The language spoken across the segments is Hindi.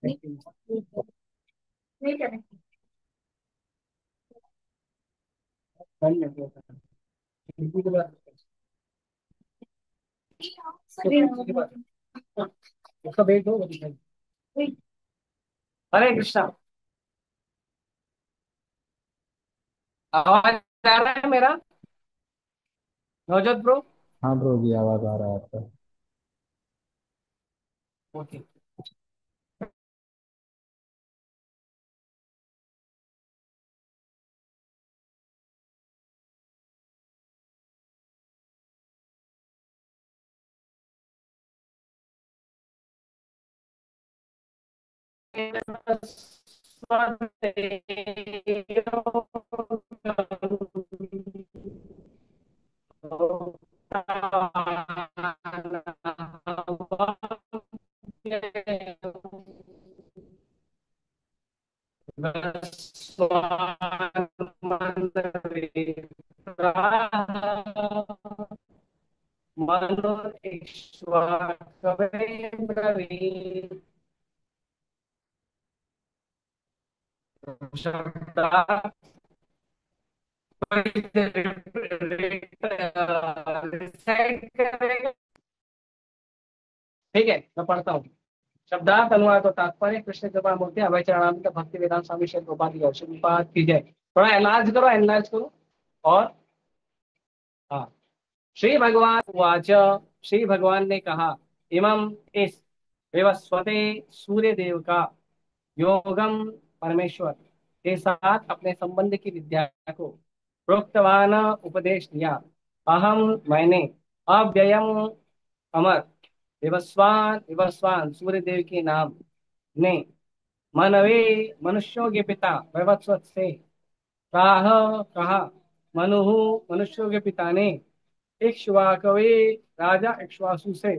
नहीं करें। उसका वेट हो। हरे कृष्णा। आवाज आ रहा है मेरा? नवजोत ब्रो। हाँ ब्रो जी, आवाज आ रहा है आपका। ओके। मनो कवे ब्रवीत शब्दा ठीक है, मैं पढ़ता हूँ। शब्दार्थ अनुवाद और तात्पर्य कृष्ण कृपा मूर्ति अभय चरणामृत भक्ति वेदांत स्वामी श्री गोपाल की श्रीपाद की जय। थोड़ा एनलार्ज करो, एनलार्ज करो। और हाँ। श्री भगवान वाच। श्री भगवान ने कहा, इमम इस विवस्वते सूर्य देव का योगम परमेश्वर के साथ अपने संबंध की विद्या को प्रोक्तवान उपदेश दिया। अहम मैंने अव्ययम अमर विवस्वान विवस्वान सूर्य देव के नाम ने मनवे मनुष्यों के पिता वैवस्वत से प्राह कहा। मनु मनुष्यों के पिता ने इक्ष्वाकवे राजा इक्ष्वासु से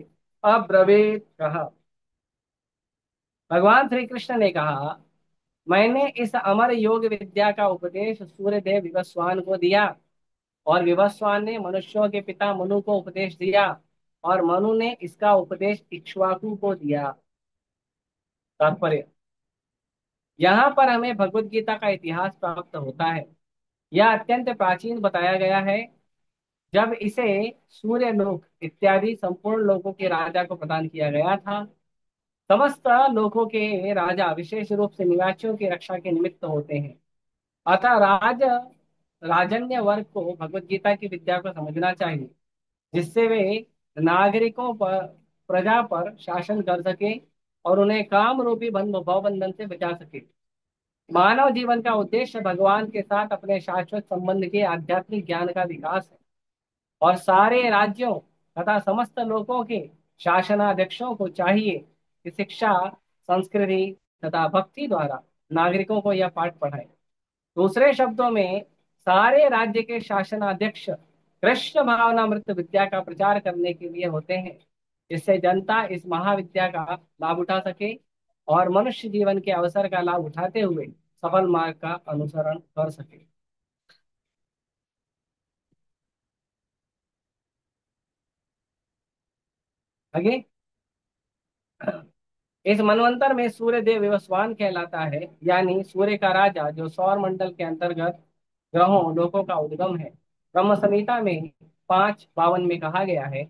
अब्रवीत कहा। भगवान श्री कृष्ण ने कहा, मैंने इस अमर योग विद्या का उपदेश सूर्यदेव विवस्वान को दिया और विवस्वान ने मनुष्यों के पिता मनु को उपदेश दिया और मनु ने इसका उपदेश इक्ष्वाकु को दिया। तात्पर्य, यहाँ पर हमें भगवत गीता का इतिहास प्राप्त होता है। यह अत्यंत प्राचीन बताया गया है, जब इसे सूर्य लोक इत्यादि संपूर्ण लोकों के राजा को प्रदान किया गया था। समस्त लोकों के राजा विशेष रूप से निवासियों की रक्षा के निमित्त होते हैं। अतः राजन्य वर्ग को भगवत गीता की विद्या को समझना चाहिए, जिससे वे नागरिकों पर प्रजा पर शासन कर सके और उन्हें काम रूपी बंध भव बंधन से बचा सके। मानव जीवन का उद्देश्य भगवान के साथ अपने शाश्वत संबंध के आध्यात्मिक ज्ञान का विकास है और सारे राज्यों तथा समस्त लोगों के शासनाध्यक्षों को चाहिए कि शिक्षा, संस्कृति तथा भक्ति द्वारा नागरिकों को यह पाठ पढ़ाए। दूसरे शब्दों में, सारे राज्य के शासनाध्यक्ष कृष्ण भावनामृत विद्या का प्रचार करने के लिए होते हैं, जिससे जनता इस महाविद्या का लाभ उठा सके और मनुष्य जीवन के अवसर का लाभ उठाते हुए सफल मार्ग का अनुसरण कर सके। आगे, इस मनवंतर में सूर्य देव विवस्वान कहलाता है, यानी सूर्य का राजा, जो सौर मंडल के अंतर्गत ग्रहों लोकों का उद्गम है। ब्रह्म संहिता में 5:52 में कहा गया है,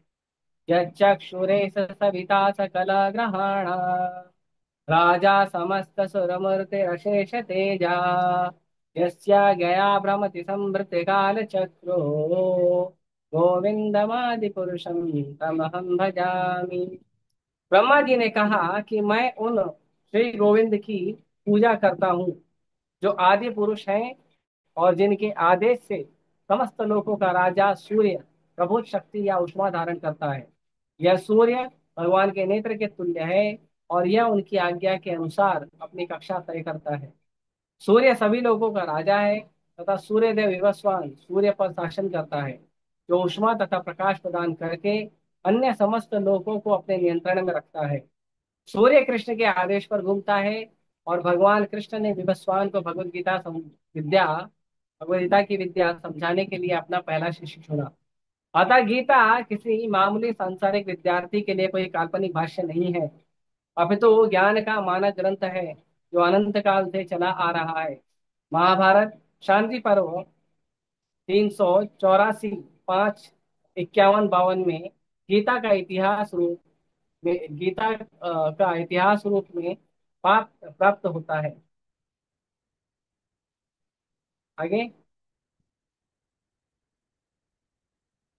यक्षुरेश सविता सकल ग्रहाण राजा समस्त सुरमूर्तिरशेष तेजा यस्या गया भ्रमति संवृत्ति काल चक्रो गोविंदमादि पुरुषं तमहं भजामि। ब्रह्मा जी ने कहा कि मैं उन श्री गोविंद की पूजा करता हूँ, जो आदि पुरुष हैं और जिनके आदेश से समस्त लोकों का राजा सूर्य प्रभुत शक्ति या उष्मा धारण करता है। यह सूर्य भगवान के नेत्र के तुल्य है और यह उनकी आज्ञा के अनुसार अपनी कक्षा तय करता है। सूर्य सभी लोगों का राजा है तथा सूर्य देव विवस्वान सूर्य पर शासन करता है, जो उष्मा तथा प्रकाश प्रदान करके अन्य समस्त लोगों को अपने नियंत्रण में रखता है। सूर्य कृष्ण के आदेश पर घूमता है और भगवान कृष्ण ने विवस्वान को विद्या भगवद गीता की विद्या समझाने के लिए अपना पहला शिष्य चुना। अतः गीता किसी मामूली सांसारिक विद्यार्थी के लिए कोई काल्पनिक भाष्य नहीं है, अपितु तो ज्ञान का मानक ग्रंथ है जो अनंत काल से चला आ रहा है। महाभारत शांति पर्व 384, 5, 51, 52 में गीता का इतिहास रूप में गीता का इतिहास रूप में प्राप्त प्राप्त होता है। आगे।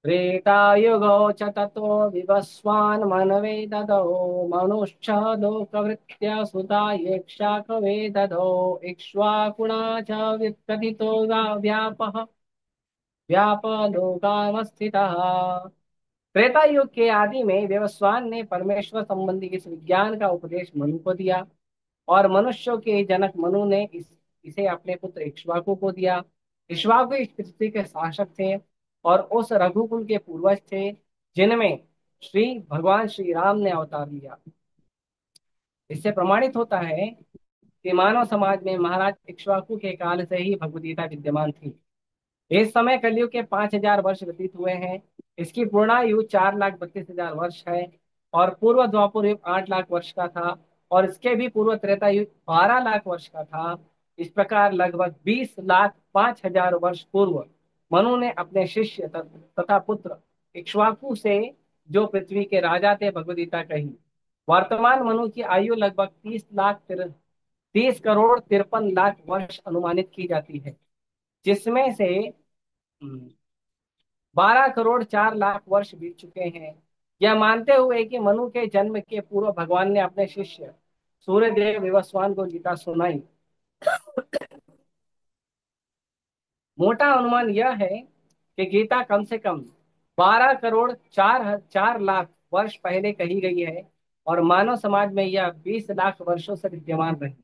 त्रेतायुगो च ततो विवस्वान् मनवे ददौ मनुष्य लोकवृत्त्या सुता येक्ष्याकवे ददौ इक्ष्वाकुणा च व्युत्पतितो व्यापः व्यापलोकामस्थितः। त्रेता युग के आदि में व्यवस्वान ने परमेश्वर संबंधी इस विज्ञान का उपदेश मनु को दिया और मनुष्यों के जनक मनु ने इसे अपने पुत्र इक्ष्वाकु को दिया। इक्ष्वाकु इस पृथ्वी के शासक थे और उस रघुकुल के पूर्वज थे जिनमें श्री भगवान श्री राम ने अवतार लिया। इससे प्रमाणित होता है कि मानव समाज में महाराज इक्ष्वाकु के काल से ही भगवद गीता विद्यमान थी। इस समय कलयुग के 5,000 वर्ष व्यतीत हुए हैं। इसकी पूर्णायु 4,32,000 वर्ष है और पूर्व द्वापर युग 8 लाख वर्ष का था और इसके भी पूर्व त्रेता युग 12 लाख वर्ष का था। इस प्रकार लगभग 20,05,000 वर्ष पूर्व मनु ने अपने शिष्य तथा पुत्र इक्ष्वाकु से, जो पृथ्वी के राजा थे, भगवदगीता कही। वर्तमान मनु की आयु लगभग 30,53,53 वर्ष अनुमानित की जाती है, जिसमें से 12,04,00,000 वर्ष बीत चुके हैं। यह मानते हुए कि मनु के जन्म के पूर्व भगवान ने अपने शिष्य सूर्यदेव विवस्वान को गीता सुनाई, मोटा अनुमान यह है कि गीता कम से कम 12,04,04,00,000 वर्ष पहले कही गई है और मानव समाज में यह 20 लाख वर्षों से विद्यमान रही।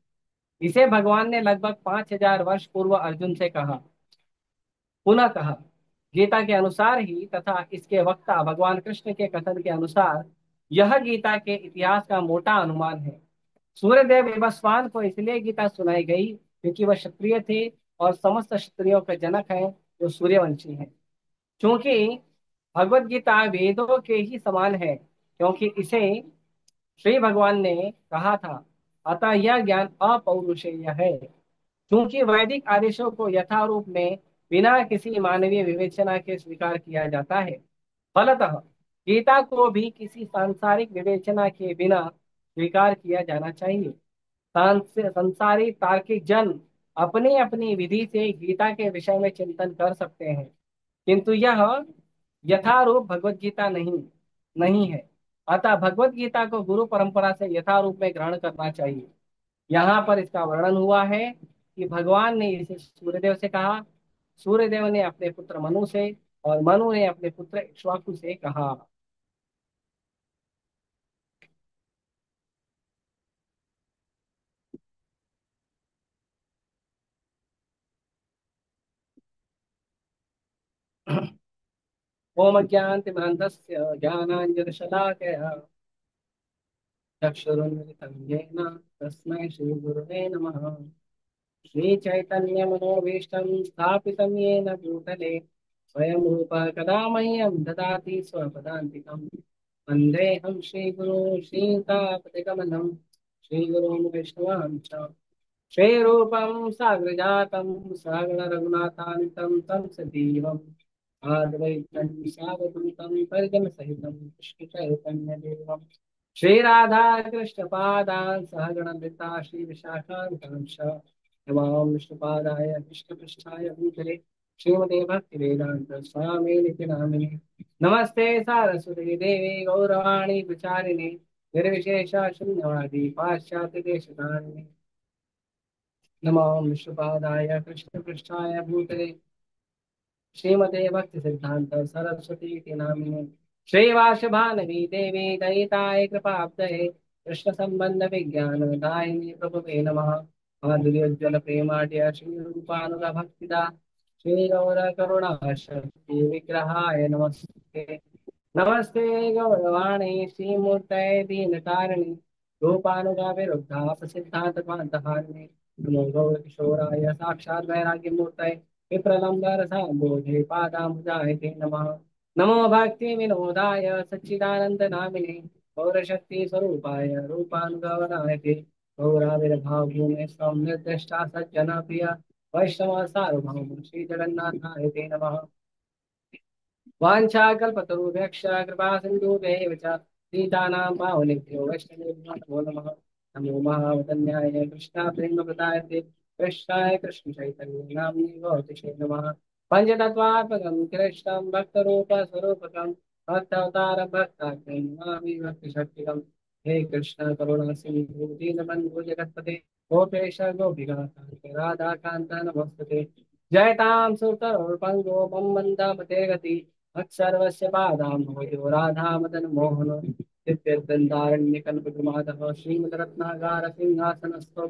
इसे भगवान ने लगभग 5,000 वर्ष पूर्व अर्जुन से कहा, पुनः कहा। गीता के अनुसार ही तथा इसके वक्ता भगवान कृष्ण के कथन के अनुसार यह गीता के इतिहास का मोटा अनुमान है। सूर्यदेव विवस्वान को इसलिए गीता सुनाई गई क्योंकि वह क्षत्रिय थे और समस्त क्षत्रियों के जनक हैं जो सूर्यवंशी हैं। क्योंकि भगवत गीता वेदों के ही समान है, क्योंकि इसे श्री भगवान ने कहा था, अतः यह ज्ञान अपौरुषेय है। क्योंकि वैदिक आदेशों को यथारूप में बिना किसी मानवीय विवेचना के स्वीकार किया जाता है, फलतः गीता को भी किसी सांसारिक विवेचना के बिना स्वीकार किया जाना चाहिए। संसारी तार्किक जन अपनी अपनी विधि से गीता के विषय में चिंतन कर सकते हैं, किंतु यह यथारूप भगवत गीता नहीं नहीं है। अतः भगवत गीता को गुरु परंपरा से यथारूप में ग्रहण करना चाहिए। यहाँ पर इसका वर्णन हुआ है कि भगवान ने इसे सूर्यदेव से कहा, सूर्यदेव ने अपने पुत्र मनु से और मनु ने अपने पुत्र इक्ष्वाकु से कहा। ओम ज्ञानतिमहन्तस्य ज्ञानाञ्जनशलाकया चक्षुरुन्मिलितं येन तस्मै श्रीगुरुवे नमः। श्रीचैतन्यमनोभीष्टं स्थापितं येन भूतले स्वयं रूपः कदा मह्यं ददाति स्वपदान्तिकम्। वन्देऽहं श्रीगुरो श्रीतापतिकमलं श्रीगुरुं वैष्णवां च श्रीरूपं साग्रजातं सहगण रघुनाथान्वितं तं सजीवम् आद्वैतं सावधूतं परिजनसहितं कृष्णचैतन्यदेवम् श्रीराधा कृष्णपादान् सहगणललिता श्रीविशाखान्तांश नमां विष्णुपादाय कृष्णपृष्ठाय भूतले श्रीमते भक्तिवेदान्त स्वामिनिति नामिने। नमस्ते सारस्वती देवी गौरवाणी प्रचारिणे निर्विशेष शून्यवादी पाश्चात्य देशधारिणे। नमां विष्णुपादाय कृष्णपृष्ठाय भूतले श्रीमते भक्ति सिद्धांत सरस्वती के नामिने। श्रीवासभानवी देवी दयिताय कृपाब्धये कृष्ण संबंध विज्ञान दायिनी प्रभुवे नमः। माधुर्योज्वल प्रेमाढ्य श्री रूपानुग भक्तिदा श्री गौर करुणा शक्ति विग्रहाय नमस्ते। नमस्ते गौरवाणी श्रीमूर्तये दीनतारिणि रूपानुगा विरुद्धा प्रसिद्धांत हारिणे। नमो गौरकिशोराय साक्षात् वैराग्यमूर्तये विप्रलम्बरसाम्बोधे पादाम्बुजाय ते नमः। नमो भक्ति विनोदाय सच्चिदानंद नामिने और शक्ति स्वरूपाय रूपानुगमनाय ते गौराविर्भाव भूमे निर्दिष्टा सज्जना प्रिया वैष्णव सार्वभौम श्री जगन्नाथाय ते नमः। वाञ्छाकल्पतरुभ्यश्च कृपा सिन्धुभ्यैव च पतितानां पावनेभ्यो वैष्णवेभ्यो नमो नमः। नमो महावदन्याय कृष्णाप्रेमप्रदायते कृष्णाय कृष्णचैतन्य नाम्ने गौतिषे नमः। पञ्चतत्त्वात्मकं कृष्णं भक्तरूपस्वरूपकं भक्तावतारं भक्ताख्यं नमामि भक्तिशक्तिकं। हे कृष्ण करुणा सिन्धु दीनबन्धु जगत्पते गोपेश गोपिका राधाकान्त नमोस्तुते। जयतां सुरतरुर्पङ्गो मम मन्दामते गति सर्वस्य पादां भवयो राधा मदन मोहन नित्यद्वन्द्वारण्यकल्पद्रुमादः श्रीमद्रत्नागार सिंहासनस्थो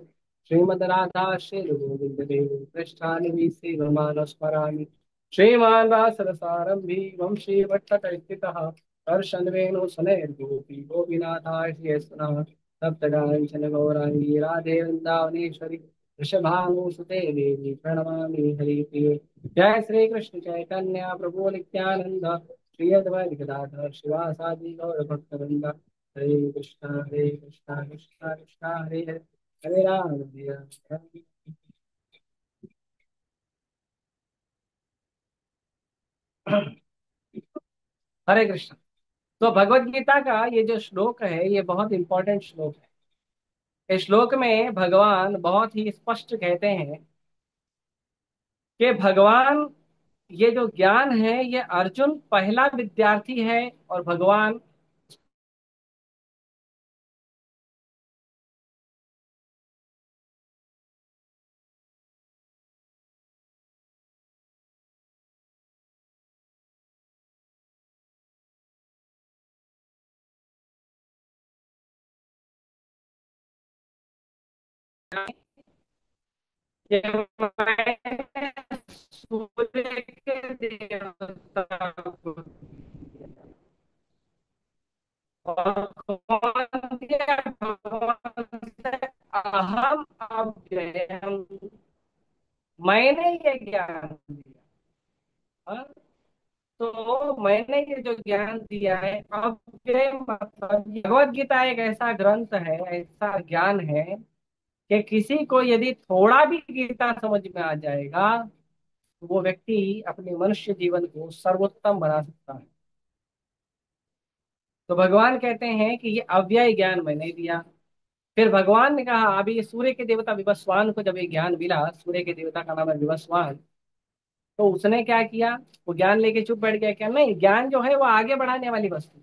श्रीमद् राधा श्रीगोविन्ददेव पृष्ठानि श्रीमानस्मरामि। श्रीमान् वासरसारम्भी वंशी भट्टकैस्थितः हर्षन् वेणुसुनैर्गोपी गोपीनाथाय श्रीयस्वनः सप्तगाञ्चन गौराङ्गी राधे वृन्दावनेश्वरी वृषभानुसुते देवी प्रणमामि हरिप्रिये। जय श्री कृष्ण चैतन्य प्रभु नित्यानंद श्री अद्वैत गदाधर शिवासादि गौर भक्तवृंद। हरे कृष्णा कृष्णा कृष्णा हरे हरे हरे राम हरे राम। हरे कृष्ण। तो भगवत गीता का ये जो श्लोक है ये बहुत इंपॉर्टेंट श्लोक है। इस श्लोक में भगवान बहुत ही स्पष्ट कहते हैं कि भगवान ये जो ज्ञान है ये अर्जुन पहला विद्यार्थी है और भगवान ये मैं सूर्य के देवता को और कौन दिया भगवान से अहम अव्ययम मैंने ये ज्ञान दिया। हाँ? तो मैंने ये जो ज्ञान दिया है अव्यय मतलब भगवत गीता एक ऐसा ग्रंथ है ऐसा ज्ञान है कि किसी को यदि थोड़ा भी गीता समझ में आ जाएगा तो वो व्यक्ति अपने मनुष्य जीवन को सर्वोत्तम बना सकता है। तो भगवान कहते हैं कि ये अव्यय ज्ञान मैंने दिया। फिर भगवान ने कहा अभी ये सूर्य के देवता विवस्वान को जब ये ज्ञान मिला सूर्य के देवता का नाम है विवस्वान। तो उसने क्या किया वो ज्ञान लेके चुप बैठ गया क्या नहीं ज्ञान जो है वो आगे बढ़ाने वाली वस्तु।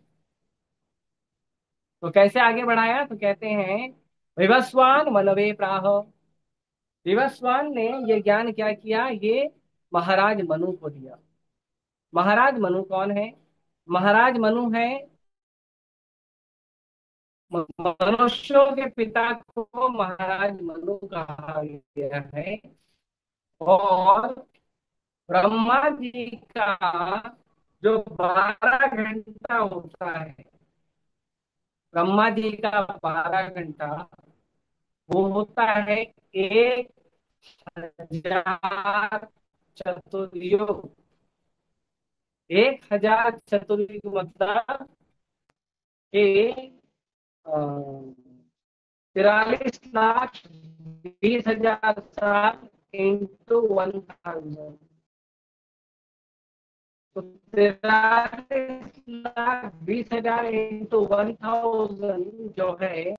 तो कैसे आगे बढ़ाया तो कहते हैं विवस्वान मनवे प्राह। विवस्वान ने ये ज्ञान क्या किया ये महाराज मनु को दिया। महाराज मनु कौन है। महाराज मनु है मनुष्यों के पिता को महाराज मनु कहा गया है। और ब्रह्मा जी का जो 12 घंटा होता है ब्रह्मा जी का 12 घंटा वो होता है 1000 चतुर्युग। 1000 चतुर्युग मतलब कि 43,20,000 साल इंटू 1000। तो 43,20,000 इंटू 1000 जो है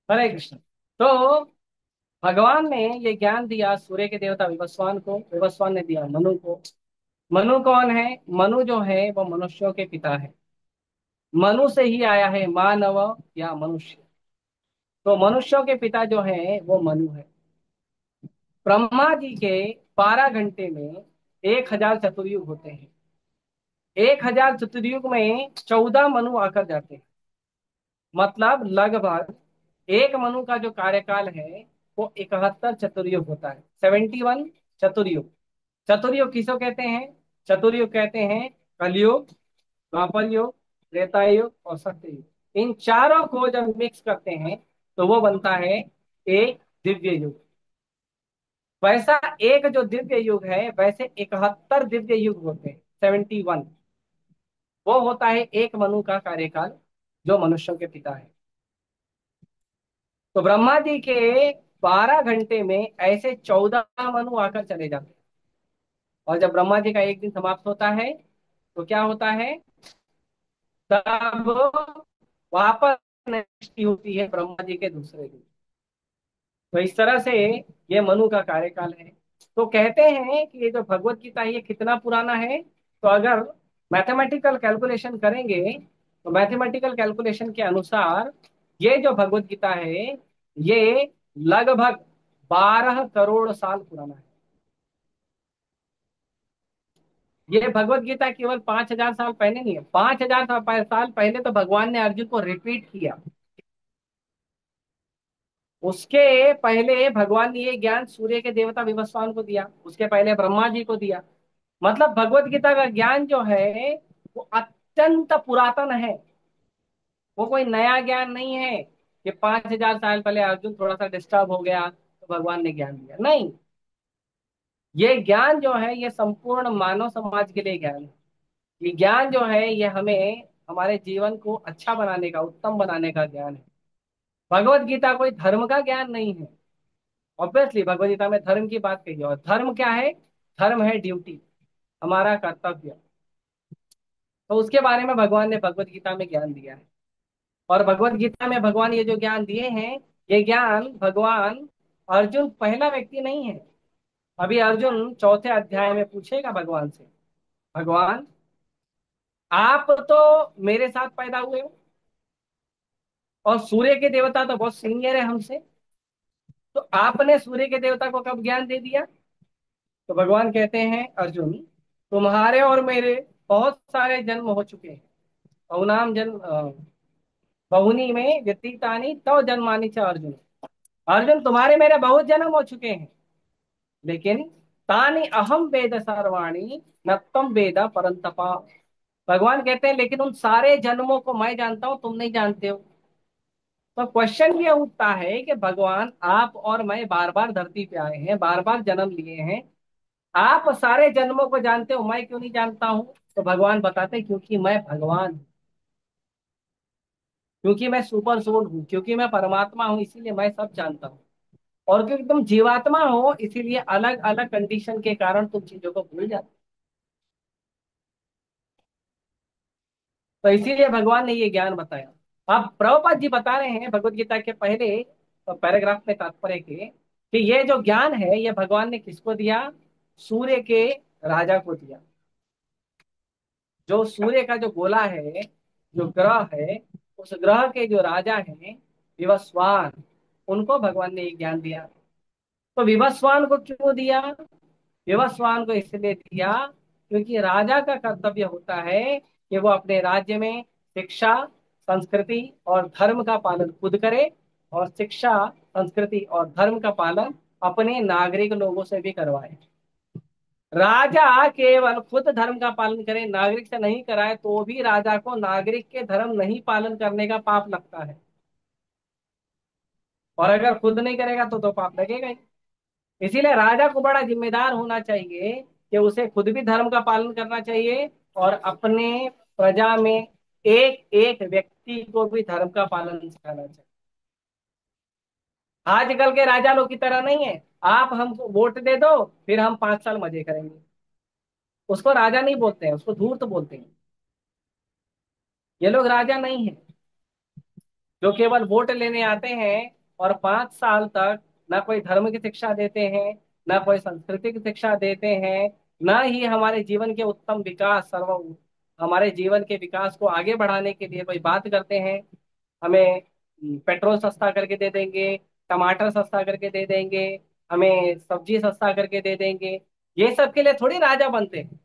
हरे कृष्ण। तो भगवान ने ये ज्ञान दिया सूर्य के देवता विवस्वान को। विवस्वान ने दिया मनु को। मनु कौन है। मनु जो है वो मनुष्यों के पिता है। मनु से ही आया है, मानव या मनुष्य। तो मनुष्यों के पिता जो है वो मनु है। ब्रह्मा जी के 12 घंटे में 1,000 चतुर्युग होते हैं। 1,000 चतुर्युग में 14 मनु आकर जाते हैं। मतलब लगभग एक मनु का जो कार्यकाल है वो 71 चतुर्युग होता है, 71 चतुर्युग। चतुर्युग किसको कहते हैं? चतुर्युग कहते हैं कलयुग, द्वापर युग, त्रेता युग और सत्य युग। इन चारों को जब मिक्स करते हैं तो वो बनता है एक दिव्य युग। वैसा एक जो दिव्य युग है, वैसे 71 दिव्य युग होते हैं, 71। वो होता है एक मनु का कार्यकाल, जो मनुष्यों के पिता है। तो ब्रह्मा जी के 12 घंटे में ऐसे 14 मनु आकर चले जाते हैं। और जब ब्रह्मा जी का एक दिन समाप्त होता है तो क्या होता है? तब वापस सृष्टि होती है ब्रह्मा जी के दूसरे दिन। तो इस तरह से ये मनु का कार्यकाल है। तो कहते हैं कि ये जो भगवत गीता है ये कितना पुराना है। तो अगर मैथमेटिकल कैलकुलेशन करेंगे तो मैथमेटिकल कैलकुलेशन के अनुसार ये जो भगवत गीता है ये लगभग 12 करोड़ साल पुराना है। ये भगवत गीता केवल 5,000 साल पहले नहीं है, 5,000 साल पहले तो भगवान ने अर्जुन को रिपीट किया। उसके पहले भगवान ने ये ज्ञान सूर्य के देवता विवस्वान को दिया, उसके पहले ब्रह्मा जी को दिया। मतलब भगवत गीता का ज्ञान जो है वो अत्यंत पुरातन है। वो कोई नया ज्ञान नहीं है कि 5,000 साल पहले अर्जुन थोड़ा सा डिस्टर्ब हो गया तो भगवान ने ज्ञान दिया, नहीं। ये ज्ञान जो है ये संपूर्ण मानव समाज के लिए ज्ञान है। ये ज्ञान जो है ये हमें हमारे जीवन को अच्छा बनाने का, उत्तम बनाने का ज्ञान है। भगवत गीता कोई धर्म का ज्ञान नहीं है। ऑब्वियसली भगवत गीता में धर्म की बात कही है, और धर्म क्या है? धर्म है ड्यूटी, हमारा कर्तव्य। तो उसके बारे में भगवान ने भगवत गीता में ज्ञान दिया है। और भगवत गीता में भगवान ये जो ज्ञान दिए हैं, ये ज्ञान भगवान, अर्जुन पहला व्यक्ति नहीं है। अभी अर्जुन चौथे अध्याय में पूछेगा भगवान से, भगवान आप तो मेरे साथ पैदा हुए हो, और सूर्य के देवता तो बहुत सीनियर है हमसे, तो आपने सूर्य के देवता को कब ज्ञान दे दिया? तो भगवान कहते हैं, अर्जुन तुम्हारे और मेरे बहुत सारे जन्म हो चुके हैं। बहुनाम जन्म बहुनी में व्यतीतानि तव जन्मानि च अर्जुन। अर्जुन तुम्हारे मेरे बहुत जन्म हो चुके हैं, लेकिन तानि अहम वेद सर्वाणि न तम वेद परंतपा। भगवान कहते हैं लेकिन उन सारे जन्मों को मैं जानता हूं, तुम नहीं जानते हो। तो क्वेश्चन ये उठता है कि भगवान आप और मैं बार बार धरती पे आए हैं, बार बार जन्म लिए हैं, आप सारे जन्मों को जानते हो, मैं क्यों नहीं जानता हूं? तो भगवान बताते हैं क्योंकि मैं भगवान हूं, क्योंकि मैं सुपर सोल हूँ, क्योंकि मैं परमात्मा हूँ, इसीलिए मैं सब जानता हूँ। और क्योंकि तुम जीवात्मा हो इसीलिए अलग अलग कंडीशन के कारण तुम चीजों को भूल जाते हो। तो इसीलिए भगवान ने ये ज्ञान बताया। अब प्रभुपाद जी बता रहे हैं भगवत गीता के पहले पैराग्राफ में तात्पर्य के कि ये जो ज्ञान है ये भगवान ने किसको दिया? सूर्य के राजा को दिया। जो सूर्य का जो गोला है, जो ग्रह है, उस ग्रह के जो राजा हैं विवस्वान, उनको भगवान ने ये ज्ञान दिया। तो विवस्वान को क्यों दिया? विवस्वान को इसलिए दिया क्योंकि राजा का कर्तव्य होता है कि वो अपने राज्य में शिक्षा, संस्कृति और धर्म का पालन खुद करे, और शिक्षा, संस्कृति और धर्म का पालन अपने नागरिक लोगों से भी करवाए। राजा केवल खुद धर्म का पालन करे, नागरिक से नहीं कराए, तो भी राजा को नागरिक के धर्म नहीं पालन करने का पाप लगता है। और अगर खुद नहीं करेगा तो पाप लगेगा ही। इसीलिए राजा को बड़ा जिम्मेदार होना चाहिए कि उसे खुद भी धर्म का पालन करना चाहिए, और अपने प्रजा में एक एक व्यक्ति को भी धर्म का पालन सिखाना चाहिए। आजकल के राजा लोग की तरह नहीं है, आप हमको वोट दे दो फिर हम 5 साल मजे करेंगे। उसको राजा नहीं बोलते हैं, उसको धूर्त बोलते हैं। ये लोग राजा नहीं है जो केवल वोट लेने आते हैं और 5 साल तक ना कोई धर्म की शिक्षा देते हैं, ना कोई संस्कृति की शिक्षा देते हैं, ना ही हमारे जीवन के उत्तम विकास, सर्व हमारे जीवन के विकास को आगे बढ़ाने के लिए कोई बात करते हैं, हमें पेट्रोल सस्ता करके दे देंगे, टमाटर सस्ता करके दे देंगे, हमें सब्जी सस्ता करके दे देंगे, ये सब के लिए थोड़ी राजा बनते हैं।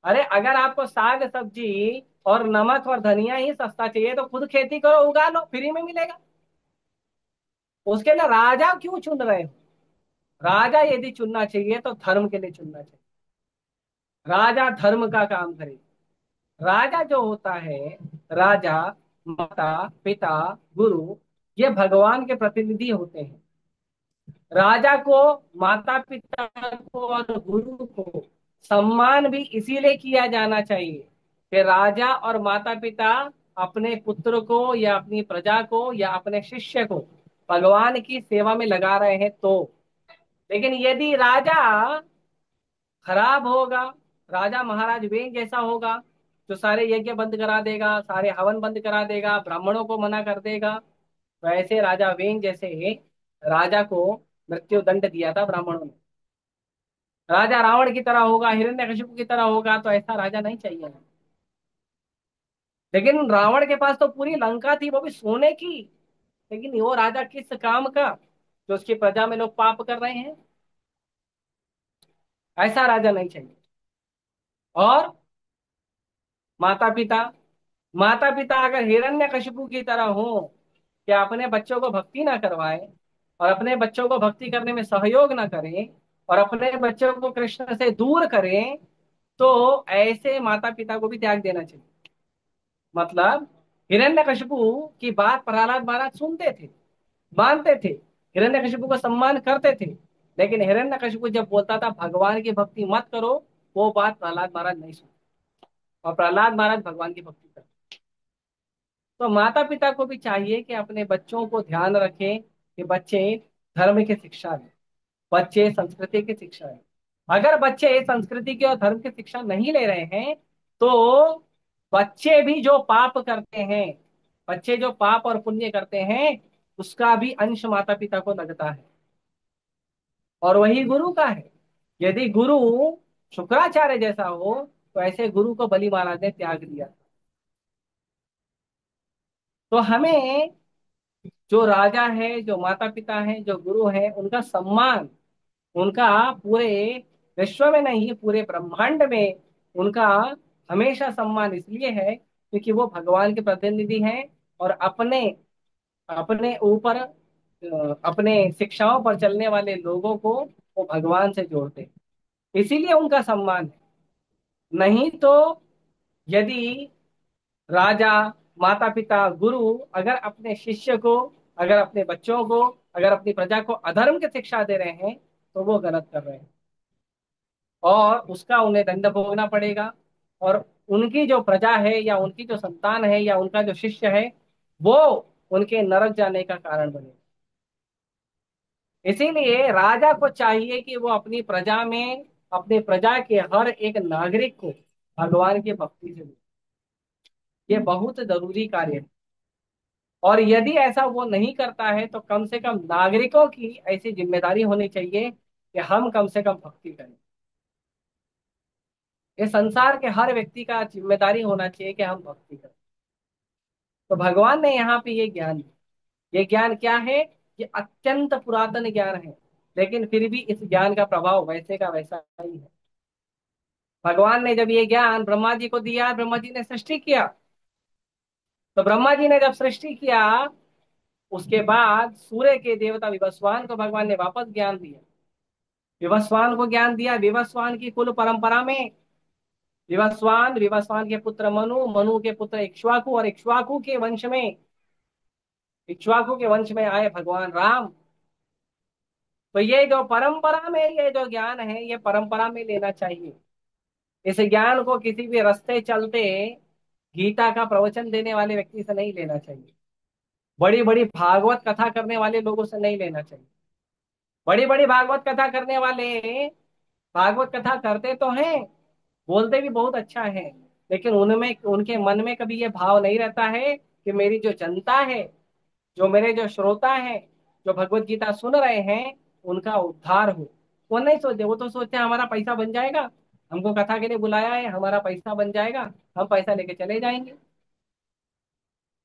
अरे अगर आपको साग सब्जी और नमक और धनिया ही सस्ता चाहिए तो खुद खेती करो, उगा लो, फ्री में मिलेगा। उसके लिए राजा क्यों चुन रहे हो? राजा यदि चुनना चाहिए तो धर्म के लिए चुनना चाहिए। राजा धर्म का काम करे। राजा जो होता है, राजा, माता, पिता, गुरु, ये भगवान के प्रतिनिधि होते हैं। राजा को, माता पिता को और गुरु को सम्मान भी इसीलिए किया जाना चाहिए कि राजा और माता पिता अपने पुत्र को या अपनी प्रजा को या अपने शिष्य को भगवान की सेवा में लगा रहे हैं तो। लेकिन यदि राजा खराब होगा, राजा महाराज वेन जैसा होगा, जो सारे यज्ञ बंद करा देगा, सारे हवन बंद करा देगा, ब्राह्मणों को मना कर देगा, तो ऐसे राजा वेन जैसे राजा को मृत्यु दंड दिया था ब्राह्मणों ने। राजा रावण की तरह होगा, हिरण्यकशिपु की तरह होगा, तो ऐसा राजा नहीं चाहिए हमें। लेकिन रावण के पास तो पूरी लंका थी, वो भी सोने की। लेकिन वो राजा किस काम का, जो उसकी प्रजा में लोग पाप कर रहे हैं? ऐसा राजा नहीं चाहिए। और माता पिता, माता पिता अगर हिरण्यकशिपु की तरह हो कि अपने बच्चों को भक्ति ना करवाए और अपने बच्चों को भक्ति करने में सहयोग ना करें और अपने बच्चों को कृष्ण से दूर करें, तो ऐसे माता पिता को भी त्याग देना चाहिए। मतलब हिरण्यकशिपु की बात प्रहलाद महाराज सुनते थे, मानते थे, हिरण्यकशिपु का सम्मान करते थे। लेकिन हिरण्यकशिपु जब बोलता था भगवान की भक्ति मत करो, वो बात प्रहलाद महाराज नहीं सुनते, और प्रहलाद महाराज भगवान की भक्ति करते। तो माता पिता को भी चाहिए कि अपने बच्चों को ध्यान रखें कि बच्चे धर्म की शिक्षा लें, बच्चे संस्कृति की शिक्षा लें। अगर बच्चे संस्कृति की और धर्म की शिक्षा नहीं ले रहे हैं तो बच्चे भी जो पाप करते हैं, बच्चे जो पाप और पुण्य करते हैं, उसका भी अंश माता पिता को लगता है, और वही गुरु का है। यदि गुरु शुक्राचार्य जैसा हो तो ऐसे गुरु को बलि महाराज ने त्याग दिया। तो हमें जो राजा है, जो माता पिता है, जो गुरु है, उनका सम्मान, उनका पूरे विश्व में नहीं पूरे ब्रह्मांड में उनका हमेशा सम्मान इसलिए है क्योंकि वो भगवान के प्रतिनिधि हैं, और अपने अपने ऊपर अपने शिक्षाओं पर चलने वाले लोगों को वो भगवान से जोड़ते हैं, इसीलिए उनका सम्मान है। नहीं तो यदि राजा, माता पिता, गुरु अगर अपने शिष्य को, अगर अपने बच्चों को, अगर अपनी प्रजा को अधर्म की शिक्षा दे रहे हैं तो वो गलत कर रहे हैं, और उसका उन्हें दंड भोगना पड़ेगा। और उनकी जो प्रजा है या उनकी जो संतान है या उनका जो शिष्य है, वो उनके नरक जाने का कारण बने। इसीलिए राजा को चाहिए कि वो अपनी प्रजा में, अपनी प्रजा के हर एक नागरिक को भगवान की भक्ति से जोड़े। ये बहुत जरूरी कार्य है। और यदि ऐसा वो नहीं करता है तो कम से कम नागरिकों की ऐसी जिम्मेदारी होनी चाहिए कि हम कम से कम भक्ति करें। ये संसार के हर व्यक्ति का जिम्मेदारी होना चाहिए कि हम भक्ति करें। तो भगवान ने यहाँ पे ये ज्ञान दिया। ये ज्ञान क्या है? ये अत्यंत पुरातन ज्ञान है, लेकिन फिर भी इस ज्ञान का प्रभाव वैसे का वैसा ही है। भगवान ने जब ये ज्ञान ब्रह्मा जी को दिया, ब्रह्मा जी ने सृष्टि किया, तो ब्रह्मा जी ने जब सृष्टि किया, उसके बाद सूर्य के देवता विवस्वान को भगवान ने वापस ज्ञान दिया। विवस्वान को ज्ञान दिया, विवस्वान की कुल परंपरा में विवस्वान, विवस्वान के पुत्र मनु, मनु के पुत्र इक्ष्वाकु, और इक्ष्वाकु के वंश में, इक्ष्वाकु के वंश में आए भगवान राम। तो ये जो परंपरा में ये जो ज्ञान है, ये परंपरा में लेना चाहिए। इस ज्ञान को किसी भी रास्ते चलते गीता का प्रवचन देने वाले व्यक्ति से नहीं लेना चाहिए, बड़ी बड़ी भागवत कथा करने वाले लोगों से नहीं लेना चाहिए। बड़ी बड़ी भागवत कथा करने वाले भागवत कथा करते तो हैं, बोलते भी बहुत अच्छा है, लेकिन उनमें, उनके मन में कभी ये भाव नहीं रहता है कि मेरी जो जनता है, जो मेरे जो श्रोता हैं, जो भगवत गीता सुन रहे हैं, उनका उद्धार हो। वो नहीं सोचते, वो तो सोचते हैं हमारा पैसा बन जाएगा, हमको कथा के लिए बुलाया है, हमारा पैसा बन जाएगा, हम पैसा लेके चले जाएंगे।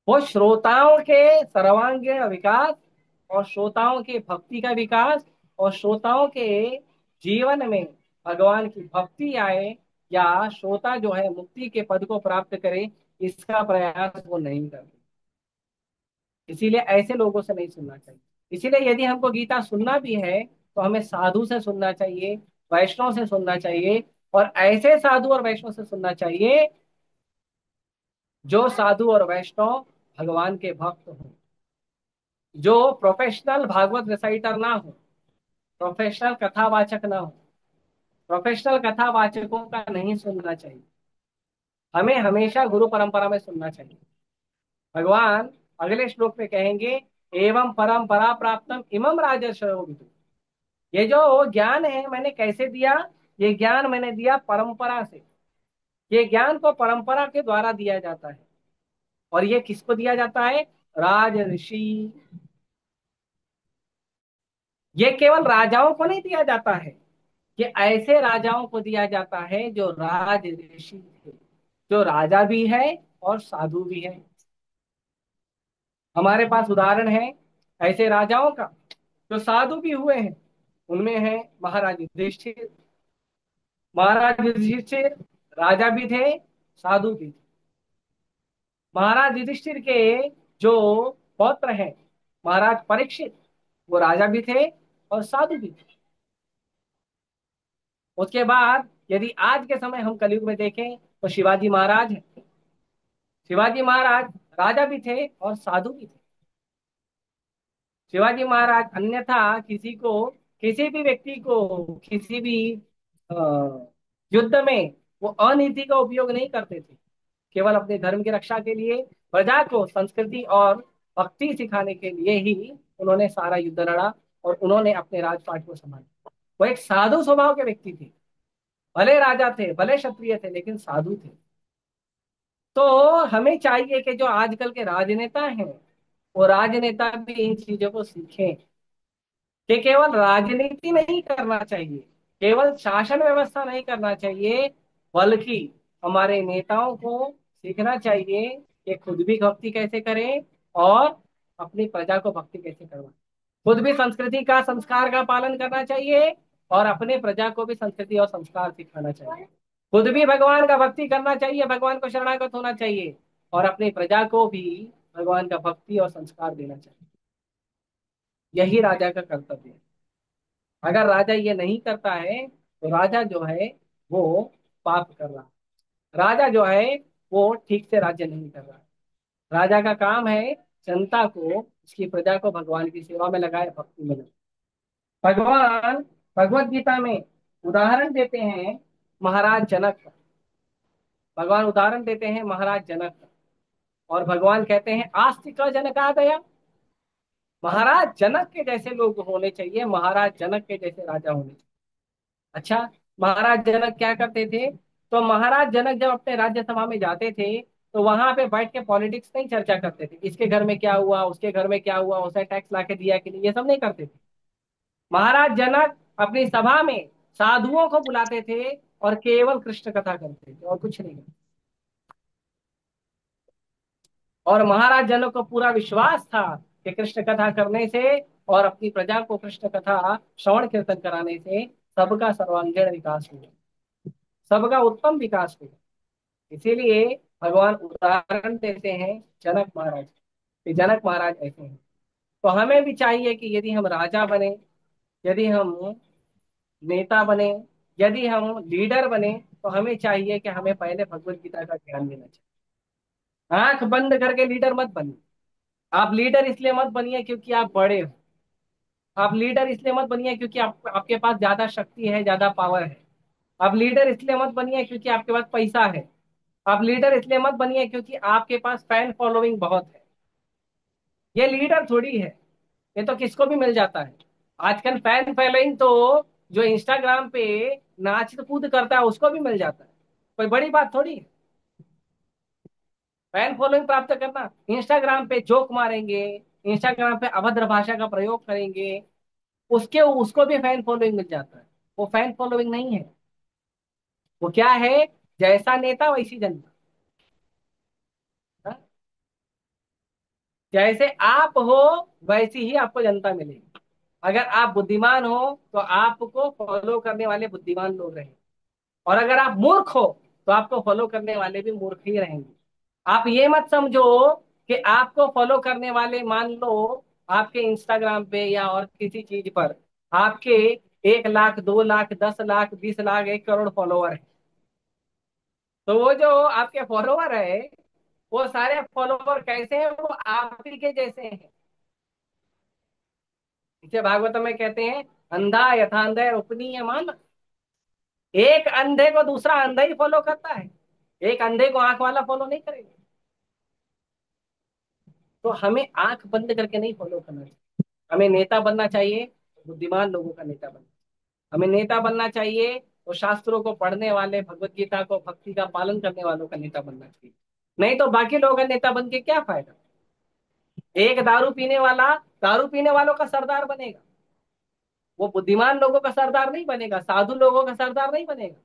वो श्रोताओं के सर्वांगीण विकास, और श्रोताओं के भक्ति का विकास, और श्रोताओं के जीवन में भगवान की भक्ति आए, या श्रोता जो है मुक्ति के पद को प्राप्त करे, इसका प्रयास वो नहीं करते। इसीलिए ऐसे लोगों से नहीं सुनना चाहिए। इसीलिए यदि हमको गीता सुनना भी है तो हमें साधु से सुनना चाहिए, वैष्णव से सुनना चाहिए, और ऐसे साधु और वैष्णव से सुनना चाहिए जो साधु और वैष्णव भगवान के भक्त हों, जो प्रोफेशनल भागवत रिसाइटर ना हो, प्रोफेशनल कथावाचक ना हो। प्रोफेशनल कथावाचकों का नहीं सुनना चाहिए, हमें हमेशा गुरु परंपरा में सुनना चाहिए। भगवान अगले श्लोक में कहेंगे, एवं परंपरा प्राप्तम इमम राजर्षयो विदुः। ये जो ज्ञान है मैंने कैसे दिया? ये ज्ञान मैंने दिया परंपरा से। ये ज्ञान को परंपरा के द्वारा दिया जाता है। और ये किसको दिया जाता है? राज ऋषि। ये केवल राजाओं को नहीं दिया जाता है, ये ऐसे राजाओं को दिया जाता है जो राज ऋषि थे, जो राजा भी है और साधु भी है। हमारे पास उदाहरण है ऐसे राजाओं का जो साधु भी हुए हैं। उनमें है महाराज युधिष्ठिर। महाराज युधिष्ठिर राजा भी थे, साधु भी थे। महाराज युधिष्ठिर के जो पौत्र हैं, महाराज परीक्षित, वो राजा भी थे और साधु भी थे। उसके बाद यदि आज के समय हम कलयुग में देखें तो शिवाजी महाराज हैं। शिवाजी महाराज राजा भी थे और साधु भी थे। शिवाजी महाराज अन्यथा किसी को, किसी भी व्यक्ति को, किसी भी अ, युद्ध में वो अनीति का उपयोग नहीं करते थे। केवल अपने धर्म की रक्षा के लिए, प्रजा को संस्कृति और भक्ति सिखाने के लिए ही उन्होंने सारा युद्ध लड़ा और उन्होंने अपने राजपाट को संभाला। वो एक साधु स्वभाव के व्यक्ति थे। भले राजा थे, भले क्षत्रिय थे, लेकिन साधु थे। तो हमें चाहिए कि जो आजकल के राजनेता हैं, वो राजनेता भी इन चीजों को सीखें कि केवल राजनीति नहीं करना चाहिए, केवल शासन व्यवस्था नहीं करना चाहिए, बल्कि हमारे नेताओं को सीखना चाहिए कि खुद भी भक्ति कैसे करें और अपनी प्रजा को भक्ति कैसे करवाएं। खुद भी संस्कृति का, संस्कार का पालन करना चाहिए और अपने प्रजा को भी संस्कृति और संस्कार सिखाना चाहिए। खुद भी भगवान का भक्ति करना चाहिए, भगवान को शरणागत होना चाहिए, और अपनी प्रजा को भी भगवान का भक्ति और संस्कार देना चाहिए। यही राजा का कर्तव्य है। अगर राजा ये नहीं करता है तो राजा जो है वो पाप कर रहा है। राजा जो है वो ठीक से राज्य नहीं कर रहा है। राजा का काम है जनता को, उसकी प्रजा को भगवान की सेवा में लगाए, भक्ति में लगाए। भगवान भगवत गीता में उदाहरण देते हैं महाराज जनक का। भगवान उदाहरण देते हैं महाराज जनक का, और भगवान कहते हैं आस्तिक जनकादया। महाराज जनक के जैसे लोग होने चाहिए, महाराज जनक के जैसे राजा होने चाहिए। अच्छा, महाराज जनक क्या करते थे? तो महाराज जनक जब अपने राज्यसभा में जाते थे तो वहां पे बैठ के पॉलिटिक्स नहीं चर्चा करते थे, इसके घर में क्या हुआ, उसके घर में क्या हुआ, उसे टैक्स लाके दिया कि नहीं, ये सब नहीं करते थे। महाराज जनक अपनी सभा में साधुओं को बुलाते थे और केवल कृष्ण कथा करते थे और कुछ नहीं करते। और महाराज जनक को पूरा विश्वास था कि कृष्ण कथा करने से और अपनी प्रजा को कृष्ण कथा श्रवण कीर्तन कराने से सबका सर्वांगीण विकास होगा, सबका उत्तम विकास होगा। इसीलिए भगवान उदाहरण देते हैं जनक महाराज, कि जनक महाराज ऐसे हैं। तो हमें भी चाहिए कि यदि हम राजा बने, यदि हम नेता बने, यदि हम लीडर बने, तो हमें चाहिए कि हमें पहले भगवत गीता का ज्ञान देना चाहिए। आंख बंद करके लीडर मत बनिए। आप लीडर इसलिए मत बनिए क्योंकि आप बड़े हो। आप लीडर इसलिए मत बनिए क्योंकि आपके पास ज्यादा शक्ति है, ज्यादा पावर है। आप लीडर इसलिए मत बनिए क्योंकि आपके पास पैसा है। आप लीडर इसलिए मत बनिए क्योंकि आपके पास फैन फॉलोइंग बहुत है। ये लीडर थोड़ी है, ये तो किसको भी मिल जाता है। आजकल फैन फॉलोइंग तो जो इंस्टाग्राम पे नाच कूद करता है उसको भी मिल जाता है। कोई बड़ी बात थोड़ी है फैन फॉलोइंग प्राप्त करना। इंस्टाग्राम पे जोक मारेंगे, इंस्टाग्राम पे अभद्र भाषा का प्रयोग करेंगे, उसके उसको भी फैन फॉलोइंग मिल जाता है। वो फैन फॉलोइंग नहीं है, वो क्या है? जैसा नेता वैसी जनता। हाँ? जैसे आप हो वैसी ही आपको जनता मिलेगी। अगर आप बुद्धिमान हो तो आपको फॉलो करने वाले बुद्धिमान लोग रहेंगे, और अगर आप मूर्ख हो तो आपको फॉलो करने वाले भी मूर्ख ही रहेंगे। आप ये मत समझो कि आपको फॉलो करने वाले, मान लो आपके इंस्टाग्राम पे या और किसी चीज पर आपके 1 लाख, 2 लाख, 10 लाख, 20 लाख, 1 करोड़ फॉलोवर है, तो वो जो आपके फॉलोवर है, वो सारे फॉलोवर कैसे हैं? वो आप ही के जैसे हैं। इसे भागवत में कहते हैं, अंधा यथा अंधे उपनीय मान। एक अंधे को दूसरा अंधा ही फॉलो करता है, एक अंधे को आंख वाला फॉलो नहीं करेगा। तो हमें आंख बंद करके नहीं फॉलो करना चाहिए। हमें नेता बनना चाहिए, बुद्धिमान लोगों का नेता बनना। हमें नेता बनना चाहिए तो शास्त्रों को पढ़ने वाले, भगवत गीता को, भक्ति का पालन करने वालों का नेता बनना चाहिए। नहीं तो बाकी लोगों का नेता बन के क्या फायदा? एक दारू पीने वाला दारू पीने वालों का सरदार बनेगा, वो बुद्धिमान लोगों का सरदार नहीं बनेगा, साधु लोगों का सरदार नहीं बनेगा।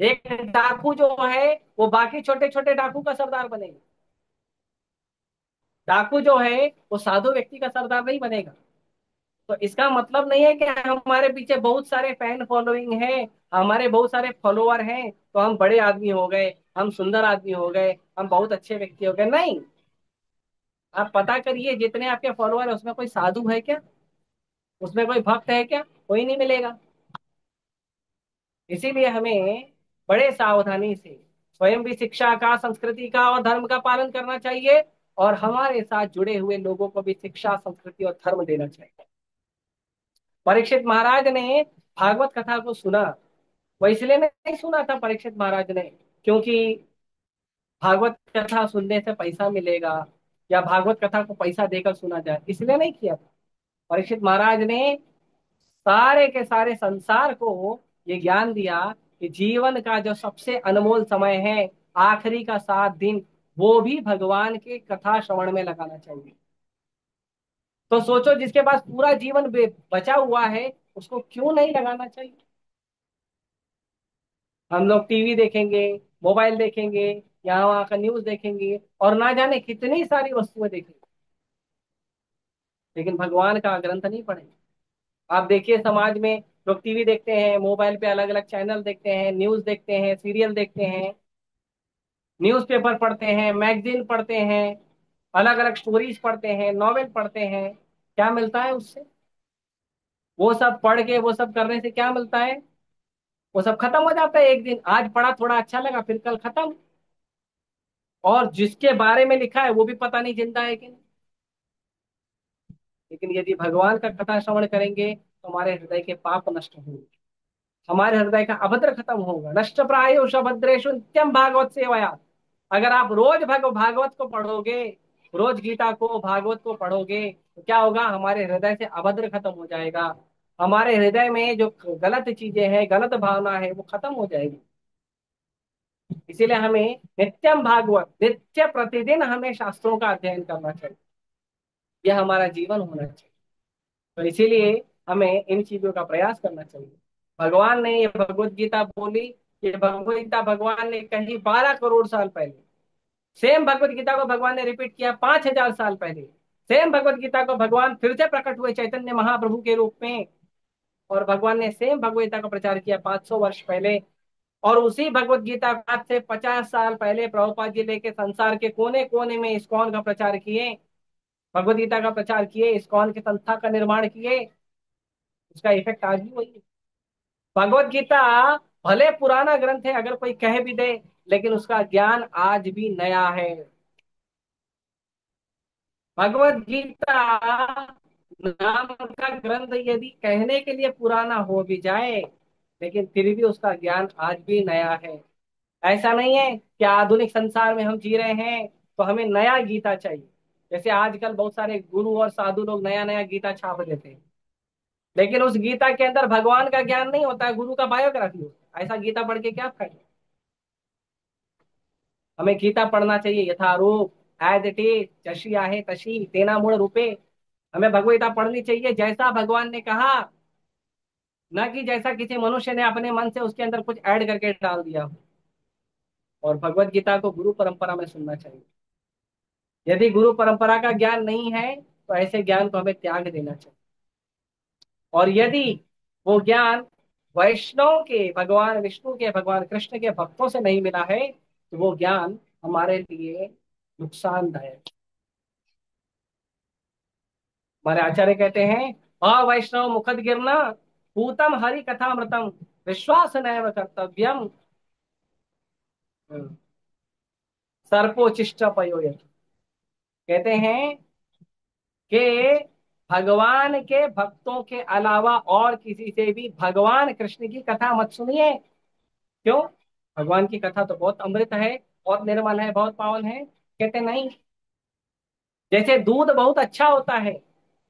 एक डाकू जो है वो बाकी छोटे छोटे डाकू का सरदार बनेगा। डाकू जो है वो साधु व्यक्ति का सरदार नहीं बनेगा। तो इसका मतलब नहीं है कि हमारे पीछे बहुत सारे फैन फॉलोइंग है, हमारे बहुत सारे फॉलोअर हैं तो हम बड़े आदमी हो गए, हम सुंदर आदमी हो गए, हम बहुत अच्छे व्यक्ति हो गए। नहीं, आप पता करिए जितने आपके फॉलोअर है उसमें कोई साधु है क्या? उसमें कोई भक्त है क्या? कोई नहीं मिलेगा। इसीलिए हमें बड़े सावधानी से स्वयं भी शिक्षा का, संस्कृति का और धर्म का पालन करना चाहिए, और हमारे साथ जुड़े हुए लोगों को भी शिक्षा, संस्कृति और धर्म देना चाहिए। परीक्षित महाराज ने भागवत कथा को सुना, वो इसलिए नहीं सुना था परीक्षित महाराज ने क्योंकि भागवत कथा सुनने से पैसा मिलेगा या भागवत कथा को पैसा देकर सुना जाए, इसलिए नहीं किया था। परीक्षित महाराज ने सारे के सारे संसार को ये ज्ञान दिया कि जीवन का जो सबसे अनमोल समय है, आखिरी का 7 दिन, वो भी भगवान के कथा श्रवण में लगाना चाहिए। तो सोचो, जिसके पास पूरा जीवन बचा हुआ है उसको क्यों नहीं लगाना चाहिए? हम लोग टीवी देखेंगे, मोबाइल देखेंगे, यहाँ वहाँ का न्यूज देखेंगे और ना जाने कितनी सारी वस्तुएं देखेंगे, लेकिन भगवान का ग्रंथ नहीं पढ़ेंगे। आप देखिए समाज में लोग टीवी देखते हैं, मोबाइल पे अलग अलग चैनल देखते हैं, न्यूज देखते हैं, सीरियल देखते हैं, न्यूज़पेपर पढ़ते हैं, मैगजीन पढ़ते हैं, अलग अलग स्टोरीज पढ़ते हैं, नॉवेल पढ़ते हैं। क्या मिलता है उससे? वो सब पढ़ के, वो सब करने से क्या मिलता है? वो सब खत्म हो जाता है एक दिन। आज पढ़ा, थोड़ा अच्छा लगा, फिर कल खत्म। और जिसके बारे में लिखा है वो भी पता नहीं जिंदा है कि नहीं। लेकिन यदि भगवान का कथा श्रवण करेंगे तो हमारे हृदय के पाप नष्ट होंगे, हमारे हृदय का अभद्र खत्म होगा। नष्ट प्रायो भद्रेशु नित्यम भागवत सेवया। अगर आप रोज भागवत को पढ़ोगे, रोज गीता को, भागवत को पढ़ोगे, तो क्या होगा? हमारे हृदय से अभद्र खत्म हो जाएगा। हमारे हृदय में जो गलत चीजें हैं, गलत भावना है, वो खत्म हो जाएगी। इसीलिए हमें नित्यम भागवत, नित्य प्रतिदिन हमें शास्त्रों का अध्ययन करना चाहिए। यह हमारा जीवन होना चाहिए। तो इसीलिए हमें इन चीजों का प्रयास करना चाहिए। भगवान ने ये भगवत गीता बोली, ये भगवत गीता भगवान ने कही 12 करोड़ साल पहले। सेम भगवत गीता को भगवान ने रिपीट किया 5,000 साल पहले। सेम भगवत गीता को भगवान फिर से प्रकट हुए चैतन्य महाप्रभु के रूप में, और भगवान ने सेम भगवत गीता का प्रचार किया 500 वर्ष पहले। और उसी भगवत गीता को आज से 50 साल पहले प्रभुपाद जी लेके संसार के कोने कोने में इस्कॉन का प्रचार किए, भगवत गीता का प्रचार किए, इस्कॉन की संस्था का निर्माण किए। उसका इफेक्ट आज भी वही है। भगवत गीता भले पुराना ग्रंथ है, अगर कोई कह भी दे, लेकिन उसका ज्ञान आज भी नया है। भगवत गीता नाम का ग्रंथ यदि कहने के लिए पुराना हो भी जाए, लेकिन फिर भी उसका ज्ञान आज भी नया है। ऐसा नहीं है कि आधुनिक संसार में हम जी रहे हैं तो हमें नया गीता चाहिए। जैसे आजकल बहुत सारे गुरु और साधु लोग नया नया गीता छाप देते हैं, लेकिन उस गीता के अंदर भगवान का ज्ञान नहीं होता है, गुरु का बायोग्राफी होता है। ऐसा गीता पढ़ के क्या फायदा? हमें गीता पढ़ना चाहिए यथारूप, एज इट इज, जशी आहे तशी तेना मूळ रूपे। हमें भगवत गीता पढ़नी चाहिए जैसा भगवान ने कहा। ना कि जैसा किसी मनुष्य ने अपने मन से उसके अंदर कुछ ऐड करके डाल दिया हो। और भगवत गीता को गुरु परंपरा में सुनना चाहिए। यदि गुरु परंपरा का ज्ञान नहीं है तो ऐसे ज्ञान को हमें त्याग देना चाहिए। और यदि वो ज्ञान वैष्णव के, भगवान विष्णु के, भगवान कृष्ण के भक्तों से नहीं मिला है तो वो ज्ञान हमारे लिए नुकसानदायक। हमारे आचार्य कहते हैं, अवैष्णव मुखद गिरना पूतम हरि कथामृतम विश्वास नैव कर्तव्यम सर्पोचिष्ट पयोयति। कहते हैं कि भगवान के भक्तों के अलावा और किसी से भी भगवान कृष्ण की कथा मत सुनिए। क्यों? भगवान की कथा तो बहुत अमृत है, बहुत निर्मल है, बहुत पावन है। कहते नहीं, जैसे दूध बहुत अच्छा होता है,